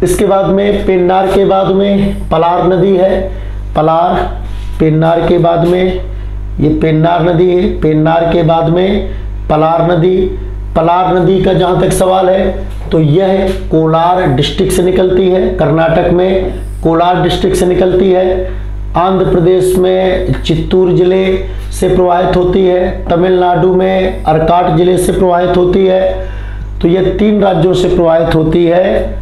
A: इसके बाद में पेन्नार के बाद में पलार नदी है। पेन्नार के बाद में ये पेन्नार नदी है। पेन्नार के बाद में पलार नदी का जहां तक सवाल है तो यह कोलार डिस्ट्रिक्ट से निकलती है। कर्नाटक में कोलार डिस्ट्रिक्ट से निकलती है। आंध्र प्रदेश में चित्तूर जिले से प्रवाहित होती है। तमिलनाडु में अर्काट जिले से प्रवाहित होती है। तो यह 3 राज्यों से प्रवाहित होती है।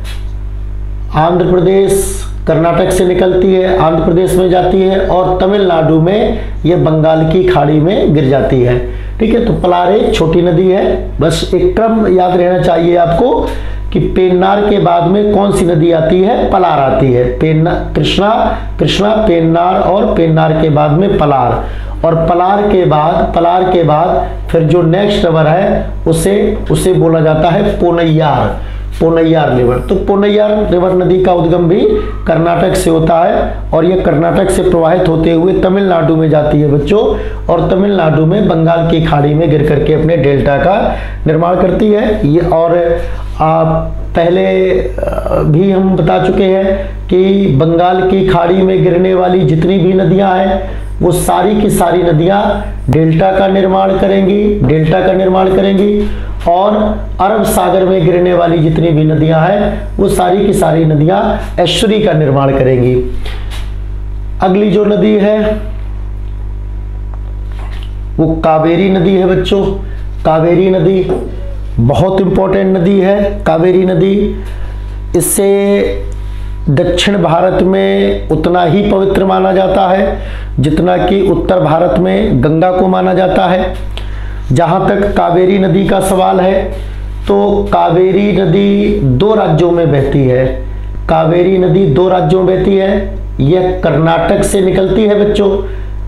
A: आंध्र प्रदेश कर्नाटक से निकलती है, आंध्र प्रदेश में जाती है, और तमिलनाडु में यह बंगाल की खाड़ी में गिर जाती है। ठीक है, तो पलार एक छोटी नदी है। बस एक क्रम याद रहना चाहिए आपको कि पेन्नार के बाद में कौन सी नदी आती है, पलार आती है। कृष्णा, पेन्नार, और पेन्नार के बाद में पलार। और पलार के बाद फिर जो नेक्स्ट रिवर है उसे बोला जाता है पोन्नैयार रिवर। तो पोन्नैयार रिवर नदी का उद्गम भी कर्नाटक से होता है, और यह कर्नाटक से प्रवाहित होते हुए तमिलनाडु में जाती है बच्चों, और तमिलनाडु में बंगाल की खाड़ी में गिर करके अपने डेल्टा का निर्माण करती है। ये और पहले भी हम बता चुके हैं कि बंगाल की खाड़ी में गिरने वाली जितनी भी नदियां हैं वो सारी की सारी नदियां डेल्टा का निर्माण करेंगी। और अरब सागर में गिरने वाली जितनी भी नदियां हैं वो सारी की सारी नदियां एस्चुरी का निर्माण करेंगी। अगली जो नदी है वो कावेरी नदी है बच्चों। कावेरी नदी बहुत इंपॉर्टेंट नदी है। कावेरी नदी, इससे दक्षिण भारत में उतना ही पवित्र माना जाता है जितना कि उत्तर भारत में गंगा को माना जाता है। जहाँ तक कावेरी नदी का सवाल है तो कावेरी नदी 2 राज्यों में बहती है। कावेरी नदी 2 राज्यों में बहती है। यह कर्नाटक से निकलती है बच्चों।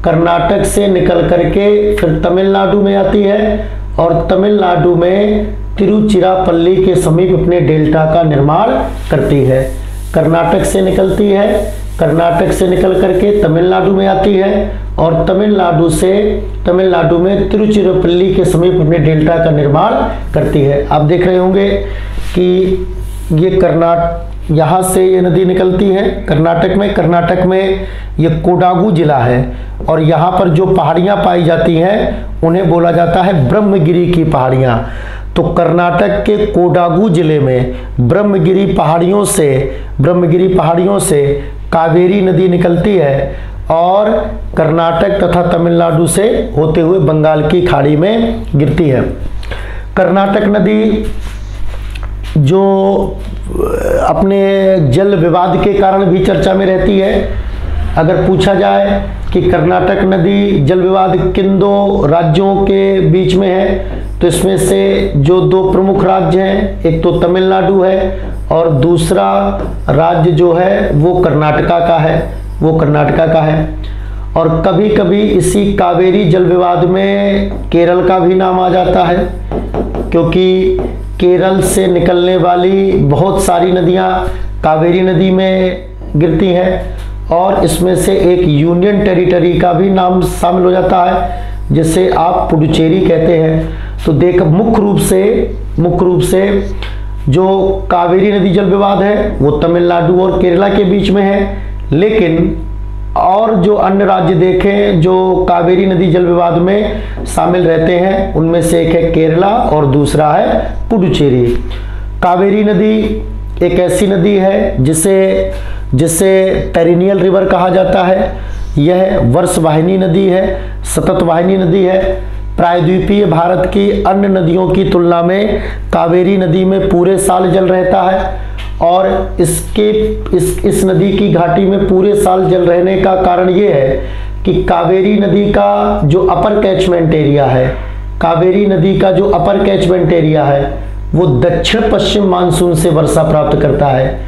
A: कर्नाटक से निकल करके फिर तमिलनाडु में आती है, और तमिलनाडु में तिरुचिरापल्ली के समीप अपने डेल्टा का निर्माण करती है। कर्नाटक से निकलती है, कर्नाटक से निकल करके तमिलनाडु में आती है, और तमिलनाडु में तिरुचिरापल्ली के समीप अपने डेल्टा का निर्माण करती है। आप देख रहे होंगे कि ये यहाँ से ये नदी निकलती है कर्नाटक में ये कोडागु जिला है, और यहाँ पर जो पहाड़ियाँ पाई जाती हैं उन्हें बोला जाता है ब्रह्मगिरी की पहाड़ियाँ। तो कर्नाटक के कोडागु जिले में ब्रह्मगिरी पहाड़ियों से कावेरी नदी निकलती है, और कर्नाटक तथा तमिलनाडु से होते हुए बंगाल की खाड़ी में गिरती है। कर्नाटक नदी जो अपने जल विवाद के कारण भी चर्चा में रहती है। अगर पूछा जाए कि कर्नाटक नदी जल विवाद किन 2 राज्यों के बीच में है, तो इसमें से जो 2 प्रमुख राज्य हैं, एक तो तमिलनाडु है और दूसरा राज्य जो है वो कर्नाटका का है। और कभी कभी इसी कावेरी जल विवाद में केरल का भी नाम आ जाता है, क्योंकि केरल से निकलने वाली बहुत सारी नदियां कावेरी नदी में गिरती हैं और इसमें से एक यूनियन टेरिटरी का भी नाम शामिल हो जाता है, जिसे आप पुडुचेरी कहते हैं। तो देख मुख्य रूप से जो कावेरी नदी जल विवाद है वो तमिलनाडु और केरला के बीच में है, लेकिन और जो अन्य राज्य देखें जो कावेरी नदी जल विवाद में शामिल रहते हैं उनमें से एक है केरला और दूसरा है पुडुचेरी। कावेरी नदी एक ऐसी नदी है जिसे पेरिनियल रिवर कहा जाता है। यह वर्षवाहिनी नदी है, सतत वाहिनी नदी है। प्रायद्वीपीय भारत की अन्य नदियों की तुलना में कावेरी नदी में पूरे साल जल रहता है और इस नदी की घाटी में पूरे साल जल रहने का कारण ये है कि कावेरी नदी का जो अपर कैचमेंट एरिया है, कावेरी नदी का जो अपर कैचमेंट एरिया है वो दक्षिण पश्चिम मानसून से वर्षा प्राप्त करता है।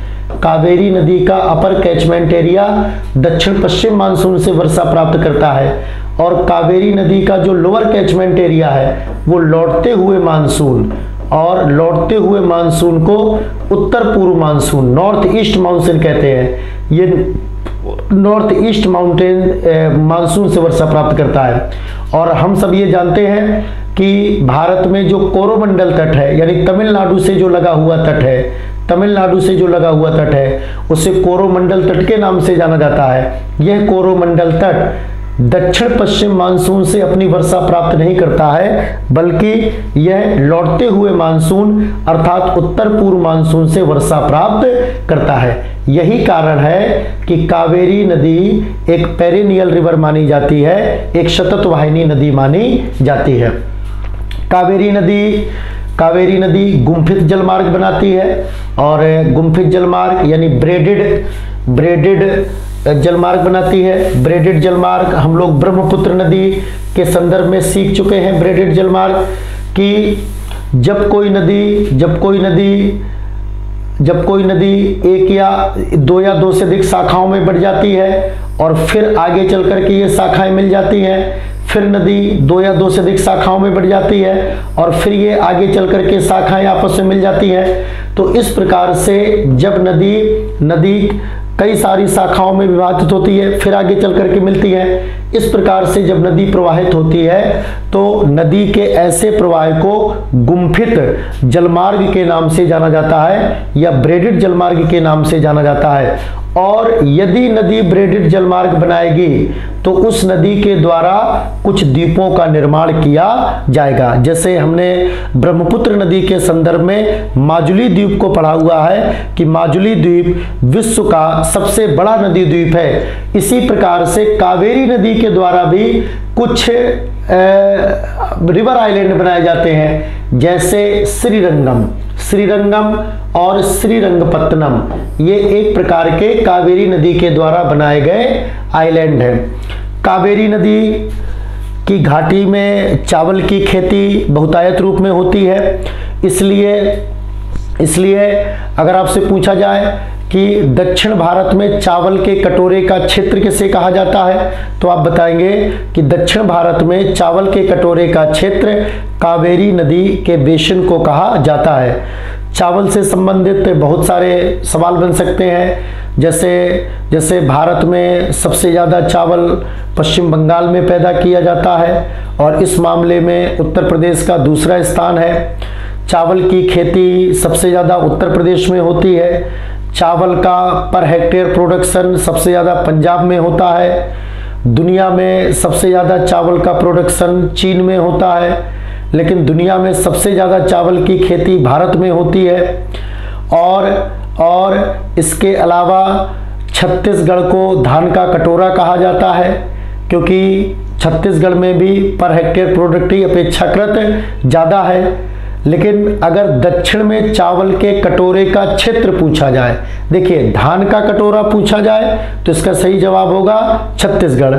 A: कावेरी नदी का अपर कैचमेंट एरिया दक्षिण पश्चिम मानसून से वर्षा प्राप्त करता है और कावेरी नदी का जो लोअर कैचमेंट एरिया है वो लौटते हुए मानसून को उत्तर पूर्व मानसून, नॉर्थ ईस्ट मानसून कहते हैं। ये नॉर्थ ईस्ट मानसून से वर्षा प्राप्त करता है। और हम सब ये जानते हैं कि भारत में जो कोरोमंडल तट है, यानी तमिलनाडु से जो लगा हुआ तट है उसे कोरोमंडल तट के नाम से जाना जाता है। यह कोरोमंडल तट दक्षिण पश्चिम मानसून से अपनी वर्षा प्राप्त नहीं करता है, बल्कि यह लौटते हुए मानसून अर्थात उत्तर पूर्व मानसून से वर्षा प्राप्त करता है। यही कारण है कि कावेरी नदी एक पेरिनियल रिवर मानी जाती है, एक सतत वाहिनी नदी मानी जाती है। कावेरी नदी गुम्फित जलमार्ग बनाती है और गुम्फित जलमार्ग यानी ब्रेडेड जलमार्ग बनाती है। ब्रेडेड जलमार्ग हम लोग ब्रह्मपुत्र नदी के संदर्भ में सीख चुके हैं। ब्रेडेड जलमार्ग कि जब कोई नदी एक या दो से अधिक शाखाओं में बढ़ जाती है और फिर आगे चल करके ये शाखाएं मिल जाती हैं, फिर नदी दो से अधिक शाखाओं में बढ़ जाती है और फिर ये आगे चल करके शाखाएं आपस में मिल जाती हैं। तो इस प्रकार से जब नदी कई सारी शाखाओं में विभाजित होती है फिर आगे चल करके मिलती है, इस प्रकार से जब नदी प्रवाहित होती है तो नदी के ऐसे प्रवाह को गुम्फित जलमार्ग के नाम से जाना जाता है या ब्रेडेड जलमार्ग के नाम से जाना जाता है। और यदि नदी ब्रेडेड जलमार्ग बनाएगी तो उस नदी के द्वारा कुछ द्वीपों का निर्माण किया जाएगा। जैसे हमने ब्रह्मपुत्र नदी के संदर्भ में माजुली द्वीप को पढ़ा हुआ है कि माजुली द्वीप विश्व का सबसे बड़ा नदी द्वीप है। इसी प्रकार से कावेरी नदी के द्वारा भी कुछ रिवर आइलैंड बनाए जाते हैं, जैसे श्रीरंगम और श्रीरंगपत्तनम, ये एक प्रकार के कावेरी नदी के द्वारा बनाए गए आइलैंड हैं। कावेरी नदी की घाटी में चावल की खेती बहुतायत रूप में होती है, इसलिए अगर आपसे पूछा जाए कि दक्षिण भारत में चावल के कटोरे का क्षेत्र किसे कहा जाता है तो आप बताएंगे कि दक्षिण भारत में चावल के कटोरे का क्षेत्र कावेरी नदी के बेसिन को कहा जाता है। चावल से संबंधित बहुत सारे सवाल बन सकते हैं, जैसे भारत में सबसे ज़्यादा चावल पश्चिम बंगाल में पैदा किया जाता है और इस मामले में उत्तर प्रदेश का दूसरा स्थान है। चावल की खेती सबसे ज़्यादा उत्तर प्रदेश में होती है। चावल का पर हेक्टेयर प्रोडक्शन सबसे ज़्यादा पंजाब में होता है। दुनिया में सबसे ज़्यादा चावल का प्रोडक्शन चीन में होता है, लेकिन दुनिया में सबसे ज़्यादा चावल की खेती भारत में होती है। और इसके अलावा छत्तीसगढ़ को धान का कटोरा कहा जाता है, क्योंकि छत्तीसगढ़ में भी पर हेक्टेयर प्रोडक्टिविटी अपेक्षाकृत ज़्यादा है। लेकिन अगर दक्षिण में चावल के कटोरे का क्षेत्र पूछा जाए, देखिए धान का कटोरा पूछा जाए तो इसका सही जवाब होगा छत्तीसगढ़।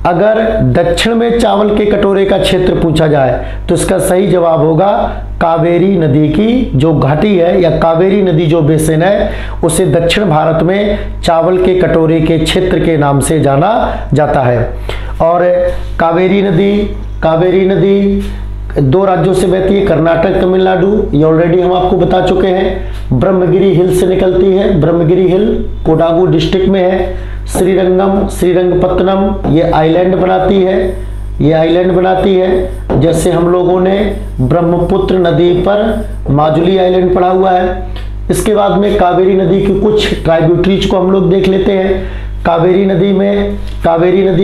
A: अगर दक्षिण में चावल के कटोरे का क्षेत्र पूछा जाए तो इसका सही जवाब होगा कावेरी नदी की जो घाटी है या कावेरी नदी जो बेसिन है उसे दक्षिण भारत में चावल के कटोरे के क्षेत्र के नाम से जाना जाता है। और कावेरी नदी 2 राज्यों से बहती है, कर्नाटक तमिलनाडु, ये ऑलरेडी हम आपको बता चुके हैं। ब्रह्मगिरी हिल से निकलती है, ब्रह्मगिरी हिल कोडागू डिस्ट्रिक्ट में है। श्रीरंगपत्तनम ये आइलैंड बनाती है, जैसे हम लोगों ने ब्रह्मपुत्र नदी पर माजुली आइलैंड पढ़ा हुआ है। इसके बाद में कावेरी नदी की कुछ ट्राइब्यूटरीज को हम लोग देख लेते हैं। कावेरी नदी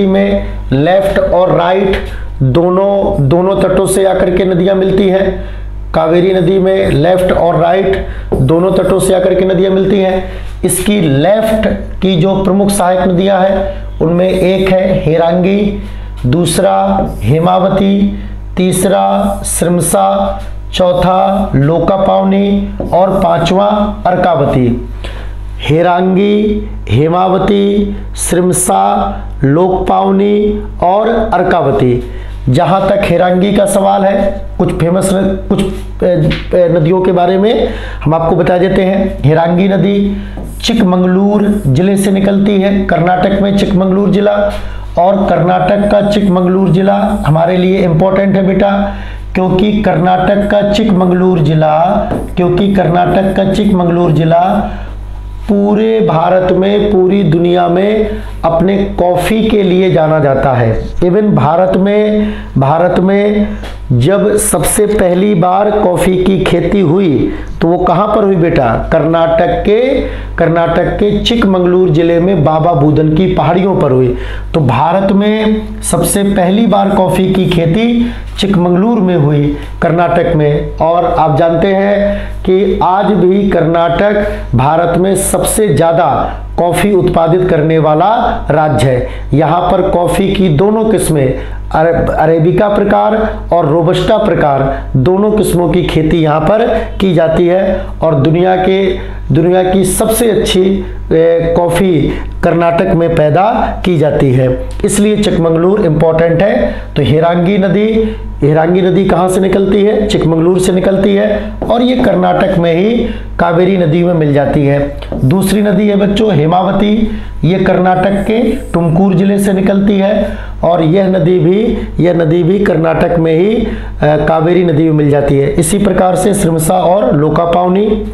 A: में लेफ्ट और राइट दोनों तटों से आकर के नदियां मिलती हैं। कावेरी नदी में लेफ्ट और राइट दोनों तटों से आकर के नदियां मिलती हैं। इसकी लेफ्ट की जो प्रमुख सहायक नदियां हैं उनमें एक है हेरांगी, दूसरा हेमावती, तीसरा सिरमसा, चौथा लोकापावनी और पांचवा अर्कावती। हेरांगी, हेमावती, सिरमसा, लोकपावनी और अर्कावती। जहां तक हेरांगी का सवाल है, कुछ नदियों के बारे में हम आपको बता देते हैं। हेरांगी नदी चिकमंगलूर जिले से निकलती है, कर्नाटक में चिकमंगलूर जिला, और कर्नाटक का चिकमंगलूर जिला हमारे लिए इंपॉर्टेंट है बेटा, क्योंकि कर्नाटक का चिकमंगलूर जिला पूरे भारत में, पूरी दुनिया में अपने कॉफ़ी के लिए जाना जाता है। इवन भारत में जब सबसे पहली बार कॉफ़ी की खेती हुई तो वो कहाँ पर हुई बेटा? कर्नाटक के चिकमंगलूर जिले में बाबा बूदन की पहाड़ियों पर हुई। तो भारत में सबसे पहली बार कॉफ़ी की खेती चिकमंगलूर में हुई, कर्नाटक में। और आप जानते हैं कि आज भी कर्नाटक भारत में सबसे ज़्यादा कॉफ़ी उत्पादित करने वाला राज्य है। यहाँ पर कॉफ़ी की दोनों किस्में, अरेबिका प्रकार और रोबस्टा प्रकार, दोनों किस्मों की खेती यहाँ पर की जाती है। और दुनिया की सबसे अच्छी कॉफ़ी कर्नाटक में पैदा की जाती है, इसलिए चिकमंगलूर इंपॉर्टेंट है। तो हेरांगी नदी कहाँ से निकलती है? चिकमंगलूर से निकलती है, और ये कर्नाटक में ही कावेरी नदी में मिल जाती है। दूसरी नदी है बच्चों हेमावती, ये कर्नाटक के तुमकुर जिले से निकलती है, और यह नदी भी कर्नाटक में ही कावेरी नदी में मिल जाती है। इसी प्रकार से सिरमसा और लोकापावनी,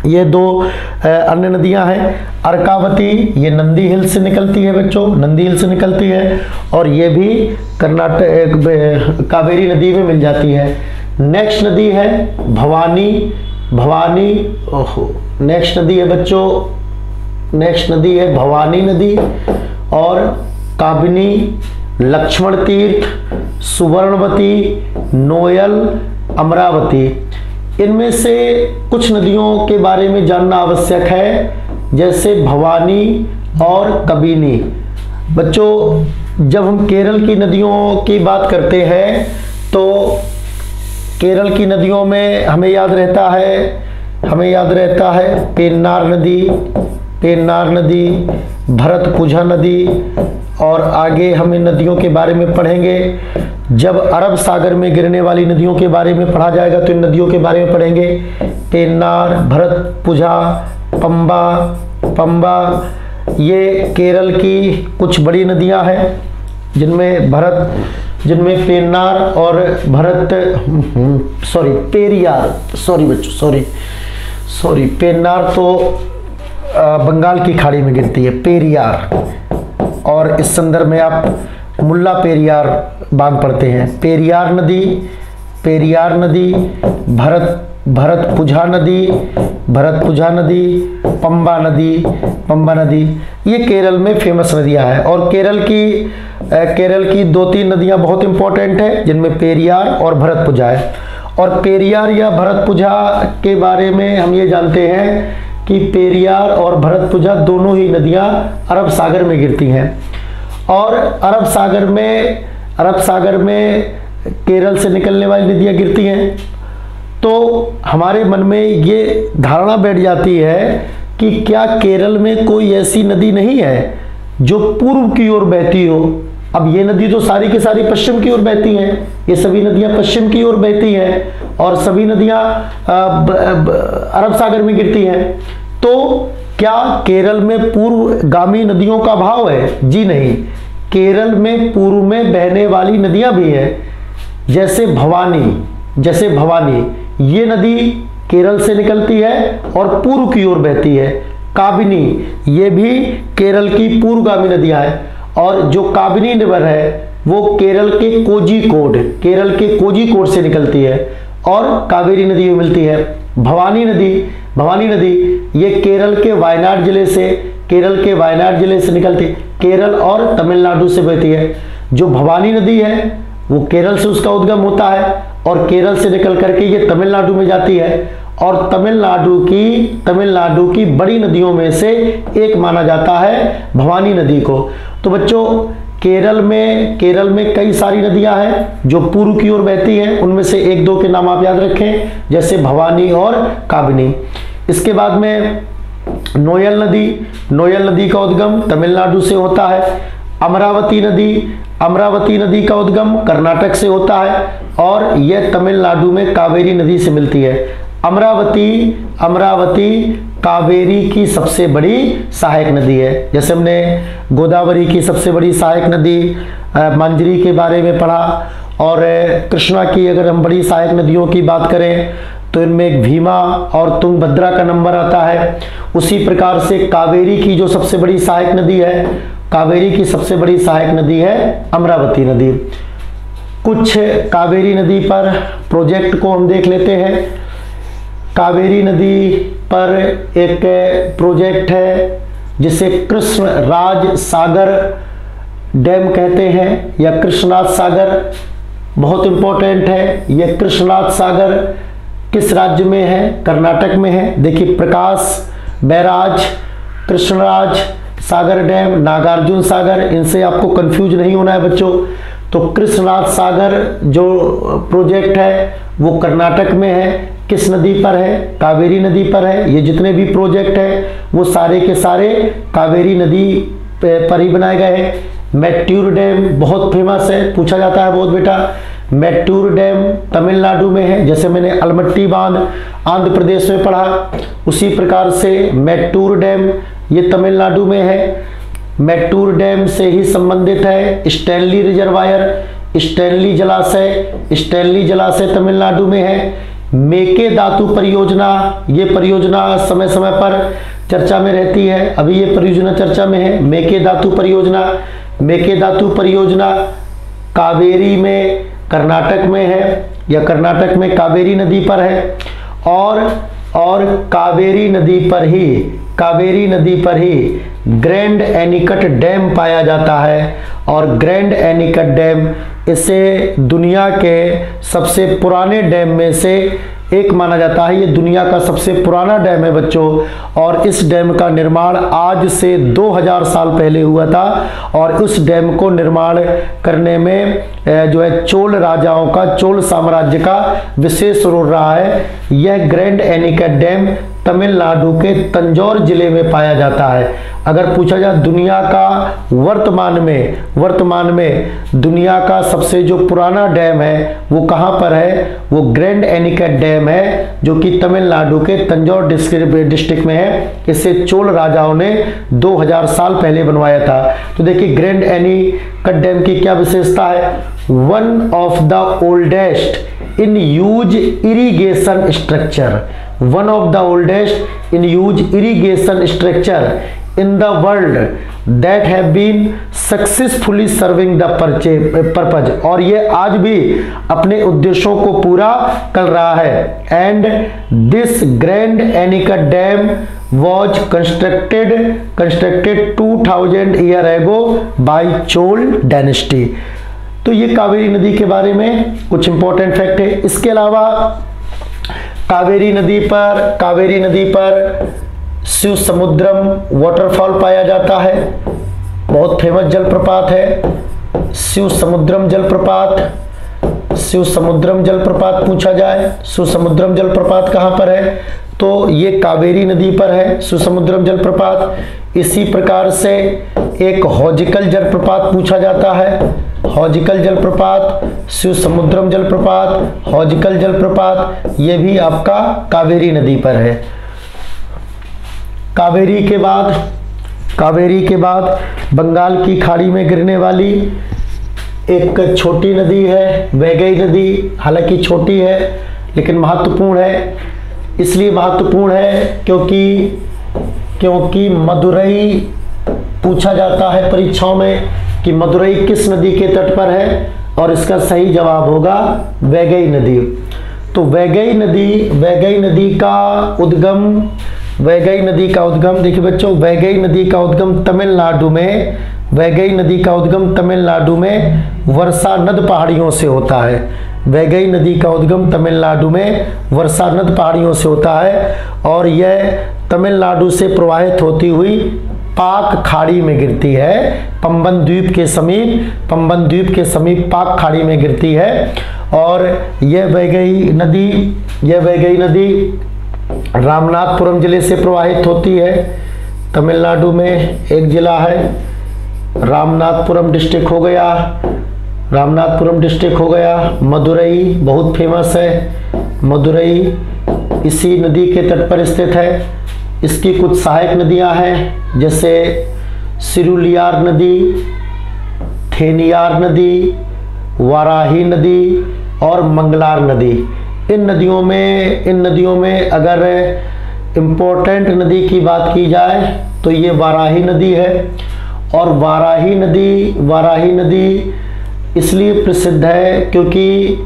A: ये 2 अन्य नदियां हैं। अर्कावती ये नंदी हिल से निकलती है बच्चों, नंदी हिल से निकलती है, और ये भी कर्नाटक कावेरी नदी में मिल जाती है। नेक्स्ट नदी है भवानी। नेक्स्ट नदी है बच्चों, नेक्स्ट नदी है भवानी नदी, और काबिनी, लक्ष्मण तीर्थ, सुवर्णवती, नोयल, अमरावती, इनमें से कुछ नदियों के बारे में जानना आवश्यक है, जैसे भवानी और कबिनी। बच्चों जब हम केरल की नदियों की बात करते हैं तो केरल की नदियों में हमें याद रहता है पेन्नार नदी, भरतपुझा नदी, और आगे हम इन नदियों के बारे में पढ़ेंगे। जब अरब सागर में गिरने वाली नदियों के बारे में पढ़ा जाएगा तो इन नदियों के बारे में पढ़ेंगे। पेन्नार, भरतपुझा, पंबा, ये केरल की कुछ बड़ी नदियां हैं जिनमें पेन्नार और पेन्नार तो बंगाल की खाड़ी में गिरती है, पेरियार, और इस संदर्भ में आप मुल्ला पेरियार बांध पढ़ते हैं। पेरियार नदी, भरतपुझा नदी, पंबा नदी, ये केरल में फेमस नदियां हैं। और केरल की 2-3 नदियां बहुत इंपॉर्टेंट है, जिनमें पेरियार और भरतपुझा है। और पेरियार या भरतपुझा के बारे में हम ये जानते हैं कि पेरियार और भरतपुझा दोनों ही नदियां अरब सागर में गिरती हैं, और अरब सागर में केरल से निकलने वाली नदियां गिरती हैं। तो हमारे मन में ये धारणा बैठ जाती है कि क्या केरल में कोई ऐसी नदी नहीं है जो पूर्व की ओर बहती हो, अब ये नदी तो सारी की सारी पश्चिम की ओर बहती हैं, ये सभी नदियां पश्चिम की ओर बहती हैं और सभी नदियां अरब सागर में गिरती हैं। तो क्या केरल में पूर्वगामी नदियों का अभाव है? जी नहीं, केरल में पूर्व में बहने वाली नदियां भी हैं, जैसे भवानी ये नदी केरल से निकलती है और पूर्व की ओर बहती है। काबिनी ये भी केरल की पूर्वगामी नदियां हैं और जो काबिनी रिवर है वो केरल के कोझिकोड से निकलती है और कावेरी नदी में मिलती है। भवानी नदी ये केरल के वायनाड जिले से निकलती है, केरल और तमिलनाडु से बहती है। जो भवानी नदी है वो केरल से उसका उद्गम होता है और केरल से निकल करके ये तमिलनाडु में जाती है और तमिलनाडु की बड़ी नदियों में से एक माना जाता है भवानी नदी को। तो बच्चों केरल में कई सारी नदियां हैं जो पूर्व की ओर बहती हैं, उनमें से एक दो के नाम आप याद रखें, जैसे भवानी और काबिनी। इसके बाद में नोयल नदी का उद्गम तमिलनाडु से होता है। अमरावती नदी का उद्गम कर्नाटक से होता है और यह तमिलनाडु में कावेरी नदी से मिलती है। अमरावती कावेरी की सबसे बड़ी सहायक नदी है। जैसे हमने गोदावरी की सबसे बड़ी सहायक नदी मंजरी के बारे में पढ़ा और कृष्णा की अगर हम बड़ी सहायक नदियों की बात करें तो इनमें एक भीमा और तुंगभद्रा का नंबर आता है। उसी प्रकार से कावेरी की जो सबसे बड़ी सहायक नदी है अमरावती नदी। कुछ कावेरी नदी पर प्रोजेक्ट को हम देख लेते हैं। कावेरी नदी पर एक प्रोजेक्ट है जिसे कृष्णराज सागर डैम कहते हैं या कृष्णराज सागर, बहुत इंपॉर्टेंट है। यह कृष्णराज सागर किस राज्य में है? कर्नाटक में है। देखिए प्रकाश बैराज, कृष्णराज सागर डैम, नागार्जुन सागर, इनसे आपको कंफ्यूज नहीं होना है बच्चों। तो कृष्णराज सागर जो प्रोजेक्ट है वो कर्नाटक में है। किस नदी पर है? कावेरी नदी पर है। ये जितने भी प्रोजेक्ट हैं वो सारे के सारे कावेरी नदी पर ही बनाए गए हैं। मैट्यूर डैम बहुत फेमस है, पूछा जाता है बहुत बेटा। मैट्यूर डैम तमिलनाडु में है, जैसे मैंने अलमट्टी बांध आंध्र प्रदेश में पढ़ा, उसी प्रकार से मैट्यूर डैम ये तमिलनाडु में है। मैट्यूर डैम से ही संबंधित है स्टैनली रिजर्वायर, स्टैनली जलाशय तमिलनाडु में है। मेके धातु परियोजना, ये परियोजना समय समय पर चर्चा में रहती है, अभी ये परियोजना चर्चा में है। मेके धातु परियोजना कावेरी में कर्नाटक में है या कर्नाटक में कावेरी नदी पर है और कावेरी नदी पर ही ग्रैंड एनीकट डैम पाया जाता है और ग्रैंड एनीकट डैम इसे दुनिया के सबसे पुराने डैम में से एक माना जाता है। ये दुनिया का सबसे पुराना डैम है बच्चों और इस डैम का निर्माण आज से 2000 साल पहले हुआ था और उस डैम को निर्माण करने में जो है चोल साम्राज्य का विशेष रोल रहा है। यह ग्रैंड एनीकट डैम तमिलनाडु के तंजौर जिले में पाया जाता है। अगर पूछा जाए दुनिया का वर्तमान में दुनिया का सबसे जो पुराना डैम है वो कहाँ पर है? वो ग्रैंड एनीकट डैम है जो कि तमिलनाडु के तंजौर डिस्ट्रिक्ट में है। इसे चोल राजाओं ने 2000 साल पहले बनवाया था। तो देखिए ग्रैंड एनीकट डैम की क्या विशेषता है? One of the oldest in use irrigation structure in the world that have been successfully serving the purpose, और ये आज भी अपने उद्देश्यों को पूरा कर रहा है। And this Grand Anicut Dam was constructed 2000 years ago by Chol Dynasty। तो ये कावेरी नदी के बारे में कुछ इंपॉर्टेंट फैक्ट है। इसके अलावा कावेरी नदी पर शिव समुद्रम वाटरफॉल पाया जाता है, बहुत फेमस जलप्रपात है शिव समुद्रम जलप्रपात। पूछा जाए शिव समुद्रम जलप्रपात कहाँ पर है तो ये कावेरी नदी पर है सुसमुद्रम जलप्रपात। इसी प्रकार से एक हौजिकल जलप्रपात पूछा जाता है, हौजिकल जलप्रपात, सुसमुद्रम जलप्रपात, हौजिकल जलप्रपात, ये भी आपका कावेरी नदी पर है। कावेरी के बाद बंगाल की खाड़ी में गिरने वाली एक छोटी नदी है वैगई नदी। हालांकि छोटी है लेकिन महत्वपूर्ण है। इसलिए महत्वपूर्ण है क्योंकि मदुरई पूछा जाता है परीक्षाओं में कि मदुरई किस नदी के तट पर है, और इसका सही जवाब होगा वैगई नदी। तो वैगई नदी का उद्गम देखिए बच्चों, वैगई नदी का उद्गम तमिलनाडु में वर्षानद पहाड़ियों से होता है। वैगई नदी का उद्गम तमिलनाडु में वर्षानद पहाड़ियों से होता है, और यह तमिलनाडु से प्रवाहित होती हुई पाक खाड़ी में गिरती है। पंबन द्वीप के समीप पाक खाड़ी में गिरती है। और यह वैगई नदी रामनाथपुरम जिले से प्रवाहित होती है। तमिलनाडु में एक जिला है, रामनाथपुरम डिस्ट्रिक्ट हो गया। मदुरई बहुत फेमस है, मदुरई इसी नदी के तट पर स्थित है। इसकी कुछ सहायक नदियां हैं, जैसे सिरुलियार नदी, थेनियार नदी, वाराही नदी और मंगलार नदी। इन नदियों में अगर इम्पोर्टेंट नदी की बात की जाए तो ये वाराही नदी है। और वाराही नदी इसलिए प्रसिद्ध है क्योंकि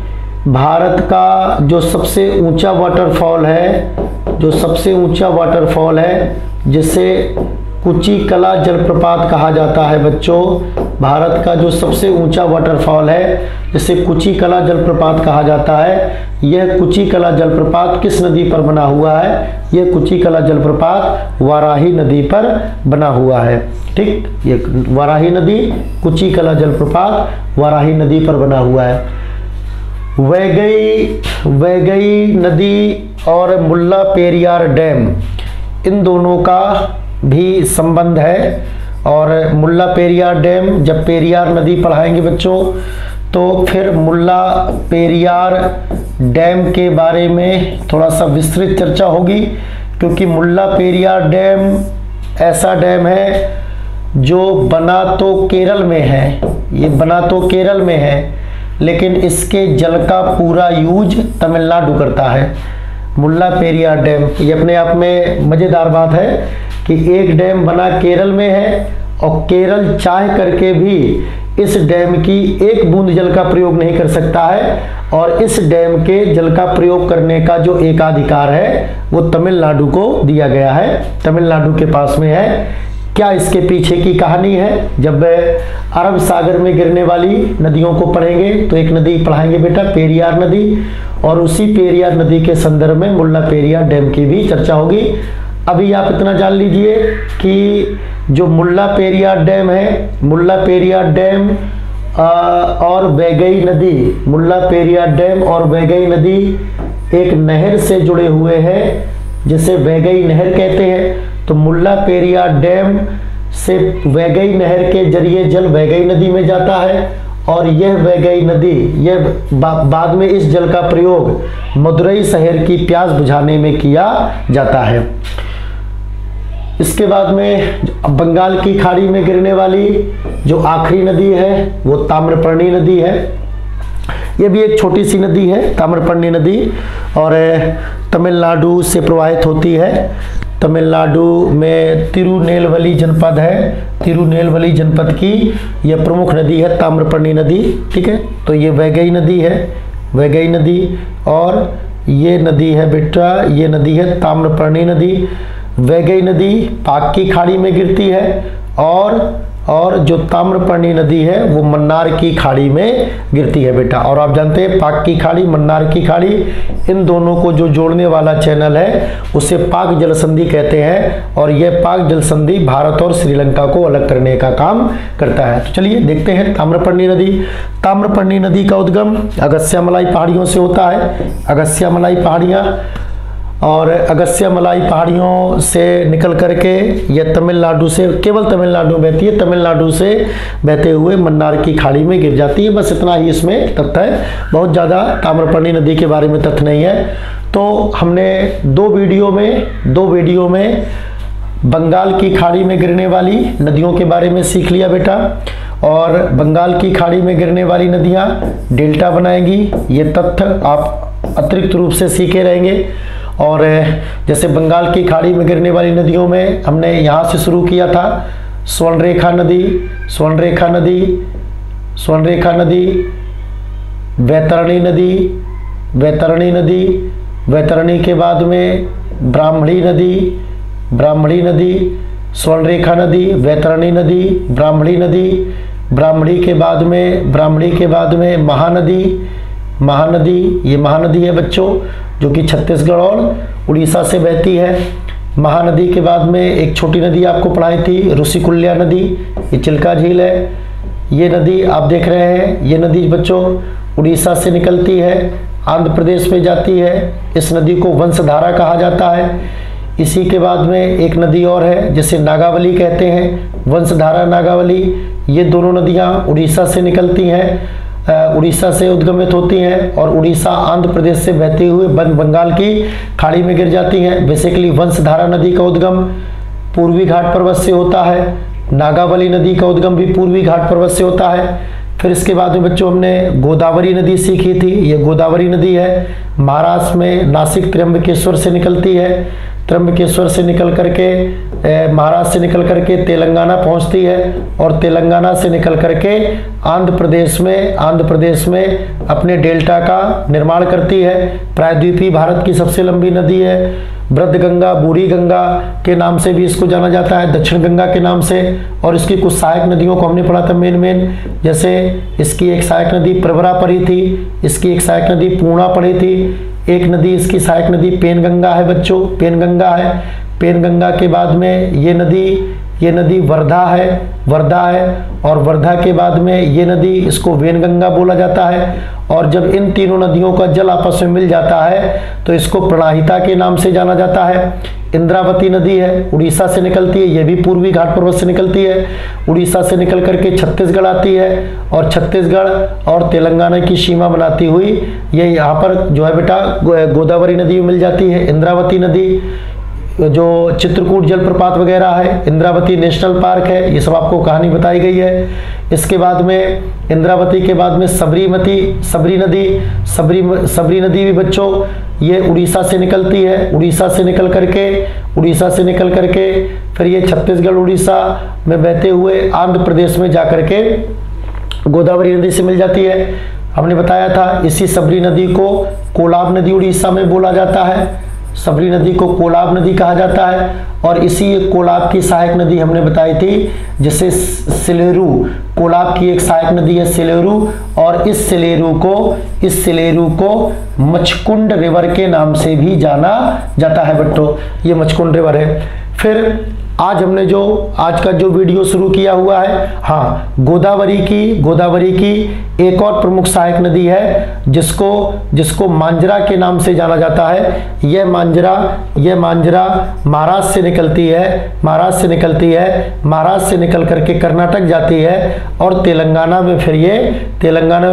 A: भारत का जो सबसे ऊंचा वाटरफॉल है जिसे कुचिकला जलप्रपात कहा जाता है बच्चों। भारत का जो सबसे ऊंचा वाटरफॉल है जिसे कुचिकला जलप्रपात कहा जाता है, यह कुचिकला जलप्रपात किस नदी पर बना हुआ है? यह कुचिकला जलप्रपात वाराही नदी पर बना हुआ है। ठीक, ये वाराही नदी, कुचिकला जलप्रपात वाराही नदी पर बना हुआ है। वैगई नदी और मुल्ला पेरियार डैम, इन दोनों का भी संबंध है। और मुल्ला पेरियार डैम, जब पेरियार नदी पढ़ाएंगे बच्चों तो फिर मुल्ला पेरियार डैम के बारे में थोड़ा सा विस्तृत चर्चा होगी, क्योंकि मुल्ला पेरियार डैम ऐसा डैम है जो बना तो केरल में है, लेकिन इसके जल का पूरा यूज तमिलनाडु करता है। मुल्ला पेरियार डैम, ये अपने आप में मज़ेदार बात है कि एक डैम बना केरल में है और केरल चाह करके भी इस डैम की एक बूंद जल का प्रयोग नहीं कर सकता है, और इस डैम के जल का प्रयोग करने का जो एकाधिकार है वो तमिलनाडु को दिया गया है, तमिलनाडु के पास में है। क्या इसके पीछे की कहानी है? जब अरब सागर में गिरने वाली नदियों को पढ़ेंगे तो एक नदी पढ़ाएंगे बेटा, पेरियार नदी, और उसी पेरियार नदी के संदर्भ में मुल्ला पेरियार डैम की भी चर्चा होगी। अभी आप इतना जान लीजिए कि जो मुल्ला पेरियार डैम है, मुल्ला पेरियार डैम और वैगई नदी, मुल्ला पेरियार डैम और वैगई नदी एक नहर से जुड़े हुए हैं जिसे वैगई नहर कहते हैं। तो मुल्ला पेरियार डैम से वैगई नहर के जरिए जल वैगई नदी में जाता है, और यह वैगई नदी, यह बाद में इस जल का प्रयोग मदुरई शहर की प्यास बुझाने में किया जाता है। इसके बाद में बंगाल की खाड़ी में गिरने वाली जो आखिरी नदी है वो ताम्रपर्णी नदी है। ये भी एक छोटी सी नदी है ताम्रपर्णी नदी, और तमिलनाडु से प्रवाहित होती है। तमिलनाडु में तिरुनेलवेली जनपद है, तिरुनेलवेली जनपद की यह प्रमुख नदी है ताम्रपर्णी नदी। ठीक है, तो ये वैगई नदी है, वैगई नदी, और ये नदी है बेटा, ये नदी है ताम्रपर्णी नदी। वैगई नदी पाक की खाड़ी में गिरती है, और जो ताम्रपर्णी नदी है वो मन्नार की खाड़ी में गिरती है बेटा। और आप जानते हैं पाक की खाड़ी, मन्नार की खाड़ी, इन दोनों को जो जोड़ने वाला चैनल है उसे पाक जल संधि कहते हैं, और यह पाक जल संधि भारत और श्रीलंका को अलग करने का काम करता है। तो चलिए देखते हैं ताम्रपर्णी नदी। ताम्रपर्णी नदी का उद्गम अगस्त्यामलाई पहाड़ियों से होता है। अगस्त्यामलाई पहाड़ियाँ और अगस्त्य मलाई पहाड़ियों से निकल करके यह तमिलनाडु से, केवल तमिलनाडु में बहती है, तमिलनाडु से बहते हुए मन्नार की खाड़ी में गिर जाती है। बस इतना ही इसमें तथ्य है, बहुत ज़्यादा ताम्रपर्णी नदी के बारे में तथ्य नहीं है। तो हमने दो वीडियो में बंगाल की खाड़ी में गिरने वाली नदियों के बारे में सीख लिया बेटा, और बंगाल की खाड़ी में गिरने वाली नदियाँ डेल्टा बनाएंगी, ये तथ्य आप अतिरिक्त रूप से सीखे रहेंगे। और जैसे बंगाल की खाड़ी में गिरने वाली नदियों में हमने यहाँ से शुरू किया था, स्वर्णरेखा नदी, वैतरणी के बाद में ब्राह्मणी नदी, स्वर्णरेखा नदी, वैतरणी नदी, ब्राह्मणी के बाद में महानदी, ये महानदी है बच्चों, जो कि छत्तीसगढ़ और उड़ीसा से बहती है। महानदी के बाद में एक छोटी नदी आपको पढ़ाई थी, ऋषिकुल्या नदी, ये चिल्का झील है। ये नदी आप देख रहे हैं, ये नदी बच्चों उड़ीसा से निकलती है, आंध्र प्रदेश में जाती है। इस नदी को वंशधारा कहा जाता है। इसी के बाद में एक नदी और है जिसे नागावली कहते हैं, वंशधारा नागावली। ये दोनों नदियाँ उड़ीसा से निकलती हैं, उड़ीसा से उद्गमित होती हैं और उड़ीसा आंध्र प्रदेश से बहते हुए बंगाल की खाड़ी में गिर जाती हैं। बेसिकली वंशधारा नदी का उद्गम पूर्वी घाट पर्वत से होता है, नागावली नदी का उद्गम भी पूर्वी घाट पर्वत से होता है। फिर इसके बाद में बच्चों हमने गोदावरी नदी सीखी थी। ये गोदावरी नदी है, महाराष्ट्र में नासिक त्र्यंबकेश्वर से निकलती है, त्र्यंबकेश्वर से निकल करके महाराष्ट्र से निकल करके तेलंगाना पहुंचती है और तेलंगाना से निकल करके आंध्र प्रदेश में अपने डेल्टा का निर्माण करती है। प्रायद्वीपीय भारत की सबसे लंबी नदी है। वृद्धगंगा, बूढ़ी गंगा के नाम से भी इसको जाना जाता है, दक्षिण गंगा के नाम से। और इसकी कुछ सहायक नदियों को हमने पढ़ा था मेन, जैसे इसकी एक सहायक नदी प्रवरा पड़ी थी, इसकी एक सहायक नदी पूर्णा पड़ी थी, एक नदी इसकी सहायक नदी पेनगंगा है बच्चों, पेनगंगा है। पेनगंगा के बाद में ये नदी वर्धा है, और वर्धा के बाद में ये नदी, इसको वेनगंगा बोला जाता है। और जब इन तीनों नदियों का जल आपस में मिल जाता है तो इसको प्रणाहिता के नाम से जाना जाता है। इंद्रावती नदी है, उड़ीसा से निकलती है, ये भी पूर्वी घाट पर्वत से निकलती है। उड़ीसा से निकल करके छत्तीसगढ़ आती है और छत्तीसगढ़ और तेलंगाना की सीमा बनाती हुई ये यहाँ पर जो है बेटा गोदावरी नदी मिल जाती है। इंद्रावती नदी जो चित्रकूट जलप्रपात वगैरह है, इंद्रावती नेशनल पार्क है, ये सब आपको कहानी बताई गई है। इसके बाद में इंद्रावती के बाद में सबरी नदी भी बच्चों ये उड़ीसा से निकलती है। उड़ीसा से निकल करके फिर ये छत्तीसगढ़ उड़ीसा में बहते हुए आंध्र प्रदेश में जाकर के गोदावरी नदी से मिल जाती है। हमने बताया था इसी सबरी नदी को कोलाब नदी उड़ीसा में बोला जाता है, सबरी नदी को कोलाब नदी कहा जाता है। और इसी कोलाब की सहायक नदी हमने बताई थी जिसे सिलेरू, कोलाब की एक सहायक नदी है सिलेरू, और इस सिलेरू को मचकुंड रिवर के नाम से भी जाना जाता है बच्चों, ये मचकुंड रिवर है। फिर आज हमने आज का जो वीडियो शुरू किया हुआ है, हाँ, गोदावरी की एक और प्रमुख सहायक नदी है जिसको मांजरा के नाम से जाना जाता है। यह मांजरा महाराष्ट्र से निकलती है, महाराष्ट्र से निकल करके कर्नाटक जाती है और तेलंगाना में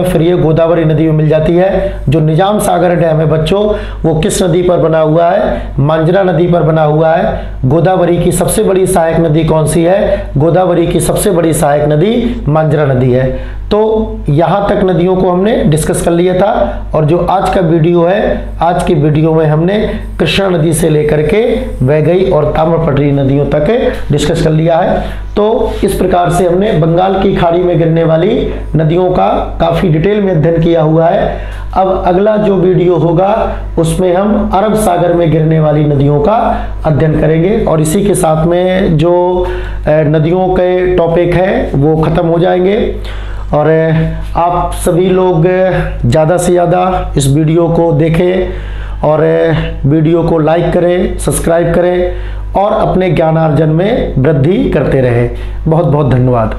A: फिर ये गोदावरी नदी में मिल जाती है। जो निजाम सागर डैम है बच्चों, वो किस नदी पर बना हुआ है? मांजरा नदी पर बना हुआ है। गोदावरी की सबसे बड़ी सहायक नदी कौन सी है? गोदावरी की सबसे बड़ी सहायक नदी मांजरा नदी है। तो यहाँ तक नदियों को हमने डिस्कस कर लिया था, और जो आज का वीडियो है, आज की वीडियो में हमने कृष्णा नदी से लेकर के वैगई और ताम्रपर्णी नदियों तक डिस्कस कर लिया है। तो इस प्रकार से हमने बंगाल की खाड़ी में गिरने वाली नदियों का काफ़ी डिटेल में अध्ययन किया हुआ है। अब अगला जो वीडियो होगा उसमें हम अरब सागर में गिरने वाली नदियों का अध्ययन करेंगे, और इसी के साथ में जो नदियों के टॉपिक है वो ख़त्म हो जाएंगे। और आप सभी लोग ज़्यादा से ज़्यादा इस वीडियो को देखें और वीडियो को लाइक करें, सब्सक्राइब करें और अपने ज्ञानार्जन में वृद्धि करते रहें। बहुत बहुत धन्यवाद।